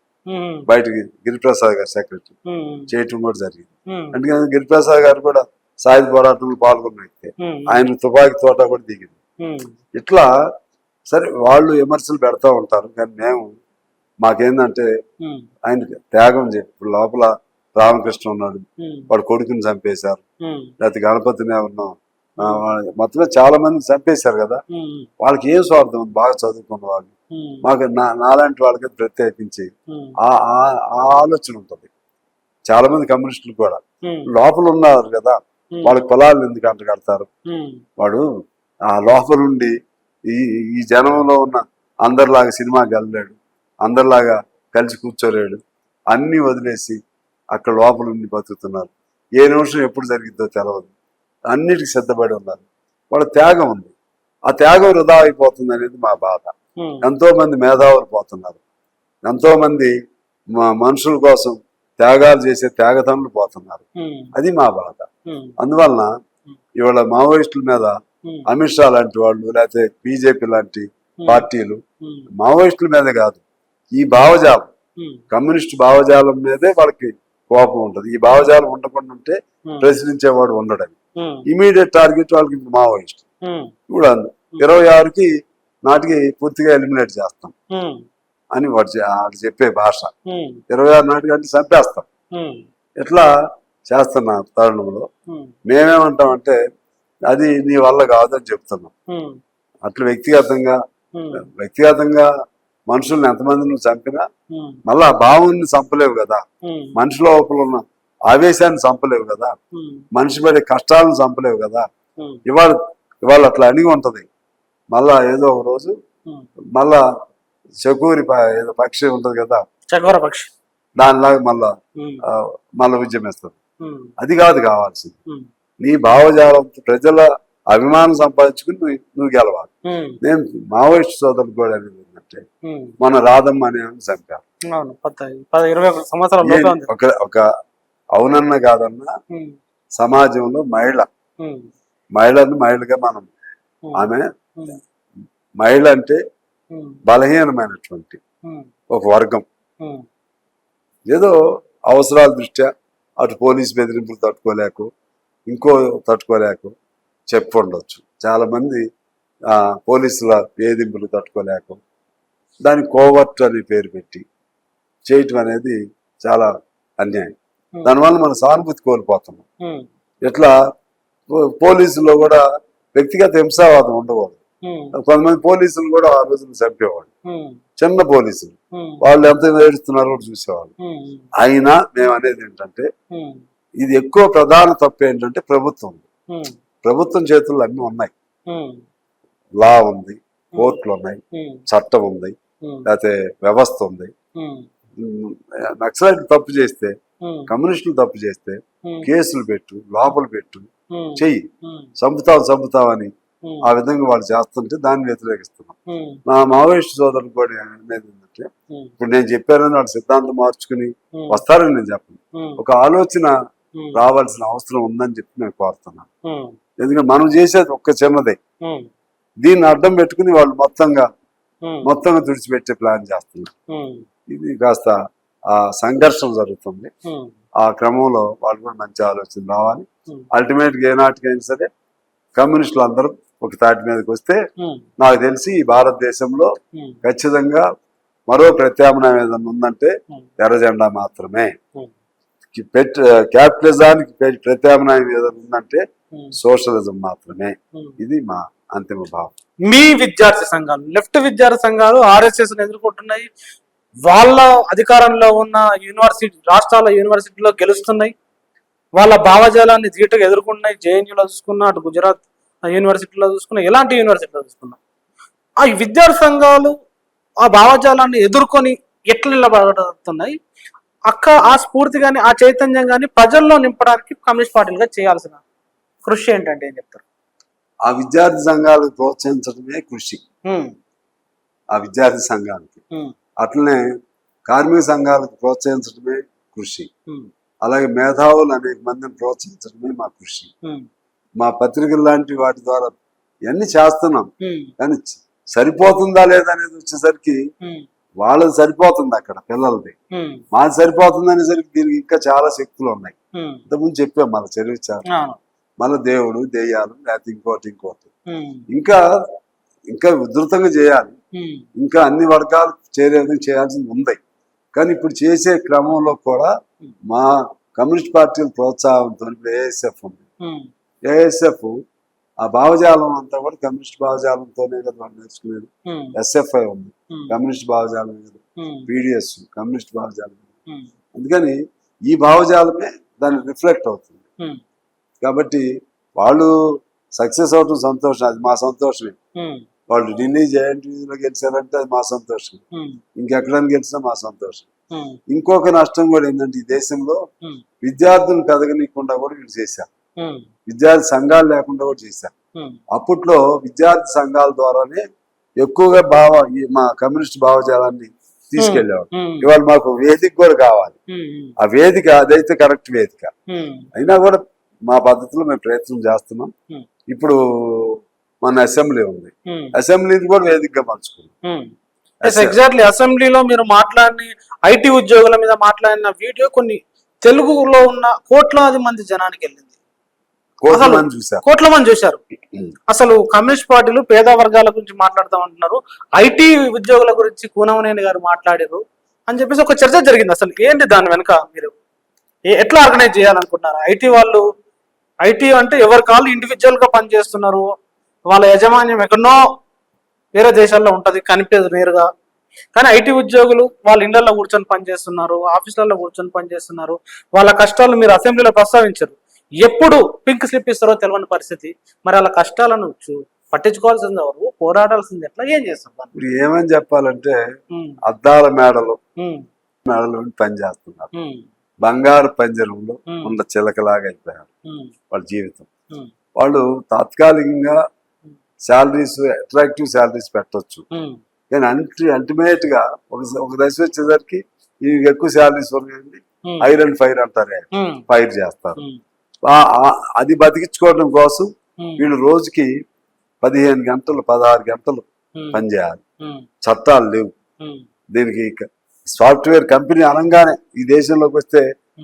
బయటకి గిరిప్రసాద్ గారు సెక్రటరీ చేయటం కూడా జరిగింది. అందుకని గిరిప్రసాద్ గారు కూడా సాయుధ పోరాటంలో పాల్గొన్న వ్యక్తి. ఆయన తుపాకీ తోట కూడా దిగింది. ఇట్లా సరే వాళ్ళు విమర్శలు పెడతా ఉంటారు, కానీ మేము మాకేందంటే ఆయనకి త్యాగం చెప్పి లోపల రామకృష్ణ ఉన్నాడు, వాడు కొడుకుని చంపేశారు, లేకపోతే గణపతిని ఉన్నాం, మొత్తమే చాలా మంది చంపేశారు కదా. వాళ్ళకి ఏం స్వార్థం ఉంది, బాగా చదువుకున్న వాళ్ళు. మాకు నాలాంటి వాళ్ళకి ప్రత్యేకించి ఆ ఆలోచన ఉంటుంది. చాలా మంది కమ్యూనిస్టులు కూడా లోపల ఉన్నారు కదా, వాళ్ళకి పొలాలు ఎందుకు అంట కడతారు. వాడు ఆ లోపల నుండి ఈ జనంలో ఉన్న అందరిలాగా సినిమాకి వెళ్ళలేడు, అందరిలాగా కలిసి కూర్చోలేడు. అన్ని వదిలేసి అక్కడ లోపల ఉండి బతుకుతున్నారు. ఏ నిమిషం ఎప్పుడు జరిగిద్దో తెలియదు, అన్నిటికీ సిద్ధపడి ఉన్నారు. వాళ్ళ త్యాగం ఉంది, ఆ త్యాగం వృధా అయిపోతుంది అనేది మా బాధ. ఎంతో మంది మేధావులు పోతున్నారు, ఎంతో మంది మనుషుల కోసం త్యాగాలు చేసే త్యాగతనులు పోతున్నారు. అది మా బాధ. అందువలన ఇవాళ మావోయిస్టుల మీద అమిత్ షా లాంటి వాళ్ళు, లేకపోతే బీజేపీ లాంటి పార్టీలు మావోయిస్టుల మీద కాదు, ఈ భావజాలం కమ్యూనిస్ట్ భావజాలం మీదే వాళ్ళకి కోపం ఉంటుంది. ఈ భావజాలం ఉండకుండా ఉంటే ప్రశ్నించేవాడు ఉండడని ఇమీడియట్ టార్గెట్ వాళ్ళకి మావోయిస్ట్. ఇప్పుడు 26కి నాటికి పూర్తిగా ఎలిమినేట్ చేస్తాం అని వాళ్ళు చెప్పే భాష. 26 నాటికి అంటే చంపేస్తాం. ఇట్లా చేస్తున్న తరుణంలో మేమేమంటామంటే అది నీ వల్ల కాదని చెప్తున్నాం. అట్లా వ్యక్తిగతంగా మనుషుల్ని ఎంతమంది నువ్వు చంపినా మళ్ళా భావాన్ని చంపలేవు కదా, మనిషి లోపల ఉన్న ఆవేశాన్ని చంపలేవు కదా, మనిషి పడే కష్టాలను చంపలేవు కదా. ఇవాళ అట్లా అణిగి ఉంటది. మళ్ళా ఏదో ఒక రోజు మళ్ళా చకూరి ఏదో పక్షి ఉంటది కదా, చకోర పక్షి, దానిలాగా మళ్ళా విజయమిస్తుంది. అది కాదు కావాల్సింది. నీ భావజాలంతో ప్రజల అభిమానం సంపాదించుకుని నువ్వు గెలవాలి. నేను మావోయిస్ట్ సోదరులు కూడా అనేది ఏంటంటే, మన రాధమ్మ అనే చంపారు. ఒక అవునన్నా కాదన్నా సమాజంలో మహిళను మహిళగా మనం, ఆమె మహిళ అంటే బలహీనమైనటువంటి ఒక వర్గం. ఏదో అవసరాల దృష్ట్యా అటు పోలీసు బెదిరింపులు తట్టుకోలేకు, ఇంకో తట్టుకోలేకు చెప్పు ఉండొచ్చు. చాలా మంది పోలీసుల వేధింపులు తట్టుకోలేకు దాని కోవర్ట్ అని పేరు పెట్టి చేయటం అనేది చాలా అన్యాయం. దానివల్ల మనం సానుభూతి కోల్పోతున్నాం. ఇట్లా పోలీసుల్లో కూడా వ్యక్తిగత హింసావాదం ఉండకూడదు. కొంతమంది పోలీసులు కూడా ఆ రోజులు చంపేవాళ్ళు, చిన్న పోలీసులు, వాళ్ళు ఎంత ఏడుస్తున్నారో చూసేవాళ్ళు. అయినా మేము అనేది ఏంటంటే, ఇది ఎక్కువ ప్రధాన తప్పు ఏంటంటే ప్రభుత్వం చేతుల్లో అన్ని ఉన్నాయి. లా ఉంది, కోర్టులు ఉన్నాయి, చట్టం ఉంది, లేకపోతే వ్యవస్థ ఉంది. నక్సలైట్లు తప్పు చేస్తే, కమ్యూనిస్టులు తప్పు చేస్తే కేసులు పెట్టు, లోపల పెట్టు, చెయ్యి, చంపుతావని ఆ విధంగా వాళ్ళు చేస్తుంటే దాన్ని వ్యతిరేకిస్తున్నాం. నా మావోయిస్టు సోదరులు కూడా అనేది ఏంటంటే, ఇప్పుడు నేను చెప్పానని వాళ్ళు సిద్ధాంతం మార్చుకుని వస్తారని నేను చెప్పను. ఒక ఆలోచన రావాల్సిన అవసరం ఉందని చెప్పి నేను కోరుతున్నాను. ఎందుకంటే మనం చేసేది ఒక్క చిన్నదే, దీన్ని అడ్డం పెట్టుకుని వాళ్ళు మొత్తంగా తుడిచిపెట్టే ప్లాన్ చేస్తున్నారు. ఇది కాస్త ఆ సంఘర్షణ జరుగుతుంది. ఆ క్రమంలో వాళ్ళు కూడా మంచి ఆలోచన రావాలి. అల్టిమేట్ గా ఏనాటికైనా సరే కమ్యూనిస్టులు అందరూ ఒక తాటి మీదకి వస్తే ఉమ్, నాకు తెలిసి ఈ భారతదేశంలో ఉమ్, ఖచ్చితంగా మరో ప్రత్యామ్నాయం ఏదైనా ఉందంటే ఉమ్, ఎర్ర జెండా మాత్రమే. ఉమ్, క్యాపిటలిజానికి ప్రత్యామ్నాయం ఏదైనా ఉందంటే ఉమ్, సోషలిజం మాత్రమే. ఉమ్. ఇది మా అంతిమ భావం. మీ విద్యార్థి సంఘాలు, లెఫ్ట్ విద్యార్థి సంఘాలు ఆర్ఎస్ఎస్ ఎదుర్కొంటున్నాయి. వాళ్ళ అధికారంలో ఉన్న యూనివర్సిటీ, రాష్ట్రాల యూనివర్సిటీలో గెలుస్తున్నాయి. వాళ్ళ భావజాలాన్ని ధీటుగా ఎదుర్కొన్నాయి. జేఎన్యూలో చూసుకున్నా, అటు గుజరాత్ యూనివర్సిటీలో చూసుకున్నా, ఎలాంటి యూనివర్సిటీలో చూసుకున్నా ఆ విద్యార్థి సంఘాలు ఆ భావజాలాన్ని ఎదుర్కొని ఎట్లా నిలబడుతున్నాయి. ఆ స్ఫూర్తి కానీ ఆ చైతన్యం కానీ ప్రజల్లో నింపడానికి కమ్యూనిస్ట్ పార్టీలుగా చేయాల్సిన కృషి ఏంటంటే ఏం చెప్తారు? ఆ విద్యార్థి సంఘాలకు ప్రోత్సహించడమే కృషి. ఉమ్, ఆ విద్యార్థి సంఘానికి ఉమ్, అట్లనే కార్మిక సంఘాలకు ప్రోత్సహించడమే కృషి. ఉమ్, అలాగే మేధావులు అనేక మందిని ప్రోత్సహించడమే మా కృషి. ఉమ్, మా పత్రికలు లాంటి వాటి ద్వారా ఇవన్నీ చేస్తున్నాం. ఉమ్, కానీ సరిపోతుందా లేదా అనేది వచ్చేసరికి ఉమ్, వాళ్ళది సరిపోతుంది, అక్కడ పిల్లలది ఉమ్, మాది సరిపోతుంది అనేసరికి దీనికి ఇంకా చాలా శక్తులు ఉన్నాయి. ఉమ్, ఇంతకుముందు చెప్పాం, మళ్ళీ చదివించారు, అవును, మళ్ళీ దేవుడు దెయ్యాలు లేకపోతే ఇంకోటి ఉమ్, ఇంకా ఇంకా ఉధృతంగా చేయాలి. ఉమ్, ఇంకా అన్ని వర్గాలు చేరే విధంగా చేయాల్సింది ఉంది. కానీ ఇప్పుడు చేసే క్రమంలో కూడా మా కమ్యూనిస్ట్ పార్టీల ప్రోత్సాహంతో ఇప్పుడు ఏఎస్ఎఫ్ ఉంది. ఉమ్, ఏఎస్ఎఫ్ ఆ భావజాలం అంతా కూడా కమ్యూనిస్ట్ భావజాలంతోనే కదా వాళ్ళు నేర్చుకునేది. ఉమ్, ఎస్ఎఫ్ఐ ఉంది, ఉమ్, కమ్యూనిస్ట్ భావజాలం మీద. ఉమ్, పీడిఎస్ కమ్యూనిస్ట్ భావజాలం మీద. ఉమ్, అందుకని ఈ భావజాలమే దాన్ని రిఫ్లెక్ట్ అవుతుంది. ఉమ్, కాబట్టి వాళ్ళు సక్సెస్ అవటం సంతోషం, అది మా సంతోషమే. ఉమ్, వాళ్ళు ఢిల్లీ జేఎన్టీయూలో గెలిచారంటే అది మా సంతోషం. ఉమ్, ఇంకెక్కడైనా గెలిచినా మా సంతోషం. ఉమ్, ఇంకొక నష్టం కూడా ఏంటంటే ఈ దేశంలో ఉమ్, విద్యార్థులను పెదగనీయకుండా కూడా వీళ్ళు చేశారు. ఉమ్, విద్యార్థి సంఘాలు లేకుండా కూడా చేశారు. ఉమ్, అప్పట్లో విద్యార్థి సంఘాల ద్వారానే ఎక్కువగా మా కమ్యూనిస్ట్ భావజాలాన్ని తీసుకెళ్లేవాడు. ఉమ్, ఇవాళ మాకు వేదిక కూడా కావాలి. ఉమ్, ఆ వేదిక అదైతే కరెక్ట్ వేదిక. ఉమ్, అయినా కూడా మా పద్ధతిలో మేము ప్రయత్నం చేస్తున్నాం. ఉమ్, ఇప్పుడు మన అసెంబ్లీ ఉంది, ఉమ్, అసెంబ్లీని కూడా వేదికగా పంచుకున్నాం. ఉమ్. ఎగ్జాక్ట్లీ అసెంబ్లీలో మీరు మాట్లాడిన ఐటీ ఉద్యోగుల మీద మాట్లాడిన వీడియో కొన్ని తెలుగులో ఉన్న కోట్లాది మంది జనానికి వెళ్ళింది. కోట్ల అసలు మంది చూశారు. కోట్ల మంది చూశారు. అసలు కమ్యూనిస్ట్ పార్టీలు పేద వర్గాల గురించి మాట్లాడతామంటున్నారు, ఐటీ ఉద్యోగుల గురించి కూనమనేని గారు మాట్లాడారు అని చెప్పేసి ఒక చర్చ జరిగింది. అసలు ఏంటి దాని వెనుక మీరు ఎట్లా ఆర్గనైజ్ చేయాలనుకుంటున్నారు? ఐటీ వాళ్ళు, ఐటీ అంటే ఎవరి కాళ్ళు ఇండివిజువల్ గా పనిచేస్తున్నారు, వాళ్ళ యజమాన్యం ఎక్కడనో వేరే దేశాల్లో ఉంటది, కనిపించదు నేరుగా. కానీ ఐటీ ఉద్యోగులు వాళ్ళ ఇళ్లలో కూర్చొని పనిచేస్తున్నారు, ఆఫీసులలో కూర్చొని పనిచేస్తున్నారు. వాళ్ళ కష్టాలు మీరు అసెంబ్లీలో ప్రస్తావించారు. ఎప్పుడు పింక్ స్లిప్ ఇస్తారో తెలియని పరిస్థితి. మరి వాళ్ళ కష్టాలను పట్టించుకోవాల్సింది ఎవరు, పోరాడాల్సింది ఎట్లా, ఏం చేస్తారు? ఇప్పుడు ఏమని చెప్పాలంటే అద్దాల మేడలు పనిచేస్తున్నారు, బంగారు పంజరంలో ఉన్న చిలకలాగా అయిపోయారు వాళ్ళ జీవితం. వాళ్ళు తాత్కాలికంగా శాలరీస్, అట్రాక్టివ్ శాలరీస్ పెట్టవచ్చు, కానీ అల్టిమేట్ గా ఒక దశ వచ్చేసరికి ఈ ఎక్కువ శాలరీస్ ఉన్నాయండి, ఐరన్ ఫైర్ అంటారే, ఫైర్ చేస్తారు. అది బతికించుకోవడం కోసం వీళ్ళు రోజుకి 15 గంటలు 16 గంటలు పనిచేయాలి. చట్టాలు లేవు దీనికి. సాఫ్ట్వేర్ కంపెనీ అనగానే ఈ దేశంలోకి వస్తే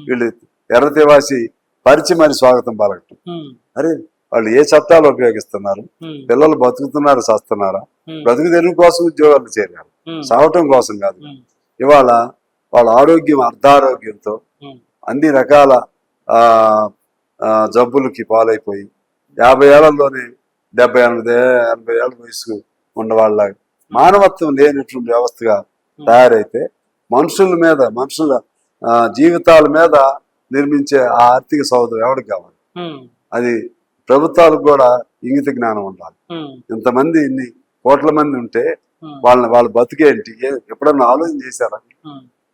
వీళ్ళు ఎర్ర తివాసి పరిచి మరి స్వాగతం పలకటం. అరే వాళ్ళు ఏ చట్టాలు ఉపయోగిస్తున్నారు? పిల్లలు బతుకుతున్నారు, చస్తున్నారా? బ్రతుకు తెరువు కోసం ఉద్యోగాలు చేరారు, సావటం కోసం కాదు. ఇవాళ వాళ్ళ ఆరోగ్యం అర్ధారోగ్యంతో అన్ని రకాల జబ్బులకి పాలైపోయి 50 ఏళ్లలోనే 70, 80 ఏళ్ళ వయసు ఉన్న వాళ్ళ మానవత్వం లేనటువంటి వ్యవస్థగా తయారైతే మనుషుల జీవితాల మీద నిర్మించే ఆ ఆర్థిక సౌధం ఎవరికి కావాలి? అది ప్రభుత్వాలకు కూడా ఇంగిత జ్ఞానం ఉండాలి. ఇంతమంది ఇన్ని కోట్ల మంది ఉంటే వాళ్ళ బతికేంటి? ఎప్పుడన్నా ఆలోచన చేశారా?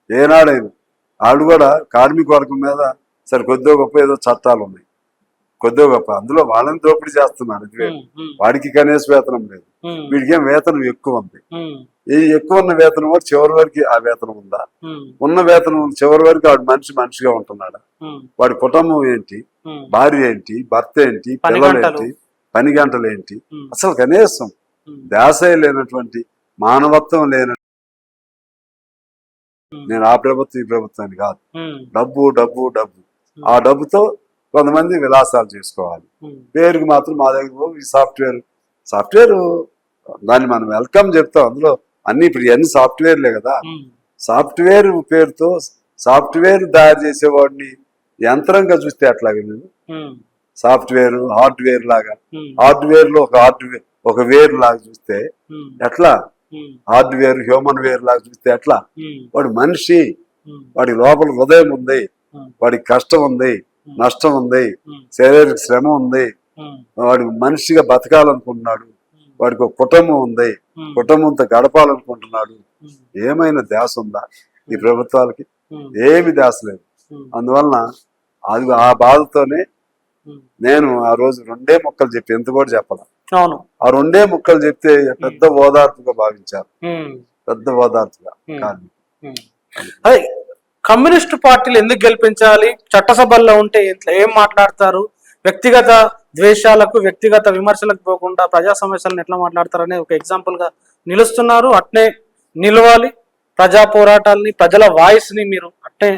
ఏనాడైనా వాళ్ళు కూడా కార్మిక వర్గం మీద సరే కొద్దిగా గొప్ప ఏదో చట్టాలు ఉన్నాయి, కొద్దిగా గొప్ప అందులో వాళ్ళని దోపిడీ చేస్తున్నారు. ఇది వాడికి కనీస వేతనం లేదు, వీడికేం వేతనం ఎక్కువ ఉంది. ఈ ఎక్కువ ఉన్న వేతనం కూడా చివరి వరకు ఆ వేతనం ఉందా? ఉన్న వేతనం చివరి వరకు వాడు మనిషిగా ఉంటున్నాడా? వాడి కుటుంబం ఏంటి, భార్య ఏంటి, భర్త ఏంటి, పిల్లలు ఏంటి, పని గంటలు ఏంటి? అసలు కనీసం దాసే లేనటువంటి మానవత్వం లేనటువంటి, నేను ఆ ప్రభుత్వం ఈ ప్రభుత్వాన్ని కాదు, డబ్బు డబ్బు డబ్బు. ఆ డబ్బుతో కొంతమంది విలాసాలు చేసుకోవాలి, పేరుకి మాత్రం మా దగ్గర ఈ సాఫ్ట్వేర్ సాఫ్ట్వేర్ దాన్ని మనం వెల్కమ్ చెప్తాం. అందులో అన్ని ఇప్పుడు అన్ని సాఫ్ట్వేర్లే కదా. సాఫ్ట్వేర్ పేరుతో సాఫ్ట్వేర్ తయారు చేసేవాడిని యంత్రంగా చూస్తే అట్లాగే నేను సాఫ్ట్వేర్ హార్డ్వేర్ లాగా, హార్డ్వేర్ లో ఒక వేర్ లాగా చూస్తే ఎట్లా, హార్డ్వేర్ హ్యూమన్ వేర్ లాగా చూస్తే ఎట్లా? వాడు మనిషి, వాడి లోపల హృదయం ఉంది, వాడికి కష్టం ఉంది, నష్టం ఉంది, శారీరక శ్రమ ఉంది, వాడు మనిషిగా బతకాలనుకుంటున్నాడు, వాడికి ఒక కుటుంబం ఉంది, కుటుంబంతో గడపాలనుకుంటున్నాడు. ఏమైనా ధ్యాస ఉందా ఈ ప్రభుత్వాలకి? ఏమి ధ్యాస లేదు. అందువలన అది ఆ బాధతోనే నేను ఆ రోజు 2 ముక్కలు చెప్పి, ఎంత కూడా చెప్పాల, అవును, ఆ 2 ముక్కలు చెప్తే పెద్ద ఓదార్పుగా భావించారు, పెద్ద ఓదార్పుగా. కానీ అదే కమ్యూనిస్టు పార్టీలు ఎందుకు గెలిపించాలి, చట్టసభల్లో ఉంటే ఏం మాట్లాడతారు, వ్యక్తిగత ద్వేషాలకు వ్యక్తిగత విమర్శలకు పోకుండా ప్రజా సమస్యలను ఎట్లా మాట్లాడతారనే ఒక ఎగ్జాంపుల్ గా నిలుస్తున్నారు. అట్నే నిలవాలి. ప్రజా పోరాటాలని, ప్రజల వాయిస్ ని మీరు అట్నే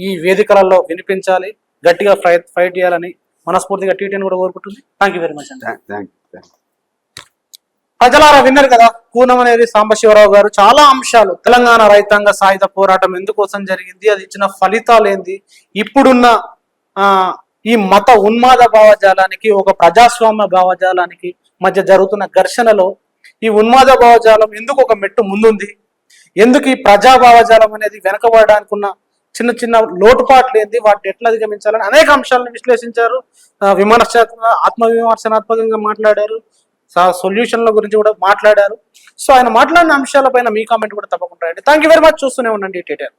ఈ వేదికలలో వినిపించాలి, గట్టిగా ఫైట్ చేయాలని మనస్ఫూర్తిగా టీటీని కూడా కోరుకుంటుంది. థ్యాంక్ యూ వెరీ మచ్ అండి. Thank you. ప్రజలారా విన్నారు కదా, కూనమనేని సాంబశివరావు గారు చాలా అంశాలు, తెలంగాణ రైతాంగ సాయుధ పోరాటం ఎందుకోసం జరిగింది, అది ఇచ్చిన ఫలితాలు ఏంది, ఇప్పుడున్న ఈ మత ఉన్మాద భావజాలానికి ఒక ప్రజాస్వామ్య భావజాలానికి మధ్య జరుగుతున్న ఘర్షణలో ఈ ఉన్మాద భావజాలం ఎందుకు ఒక మెట్టు ముందుంది, ఎందుకు ఈ ప్రజా భావజాలం అనేది వెనకబడడానికి ఉన్న చిన్న చిన్న లోటుపాట్లు ఏంది, వాటిని ఎట్లా అధిగమించాలని అనేక అంశాలను విశ్లేషించారు. ఆత్మవిమర్శనాత్మకంగా మాట్లాడారు, సొల్యూషన్ల గురించి కూడా మాట్లాడారు. సో ఆయన మాట్లాడిన అంశాలపైన మీ కామెంట్ కూడా తప్పకుండా రండి. Thank you very much. చూస్తూనే ఉండండి టీటీఆర్.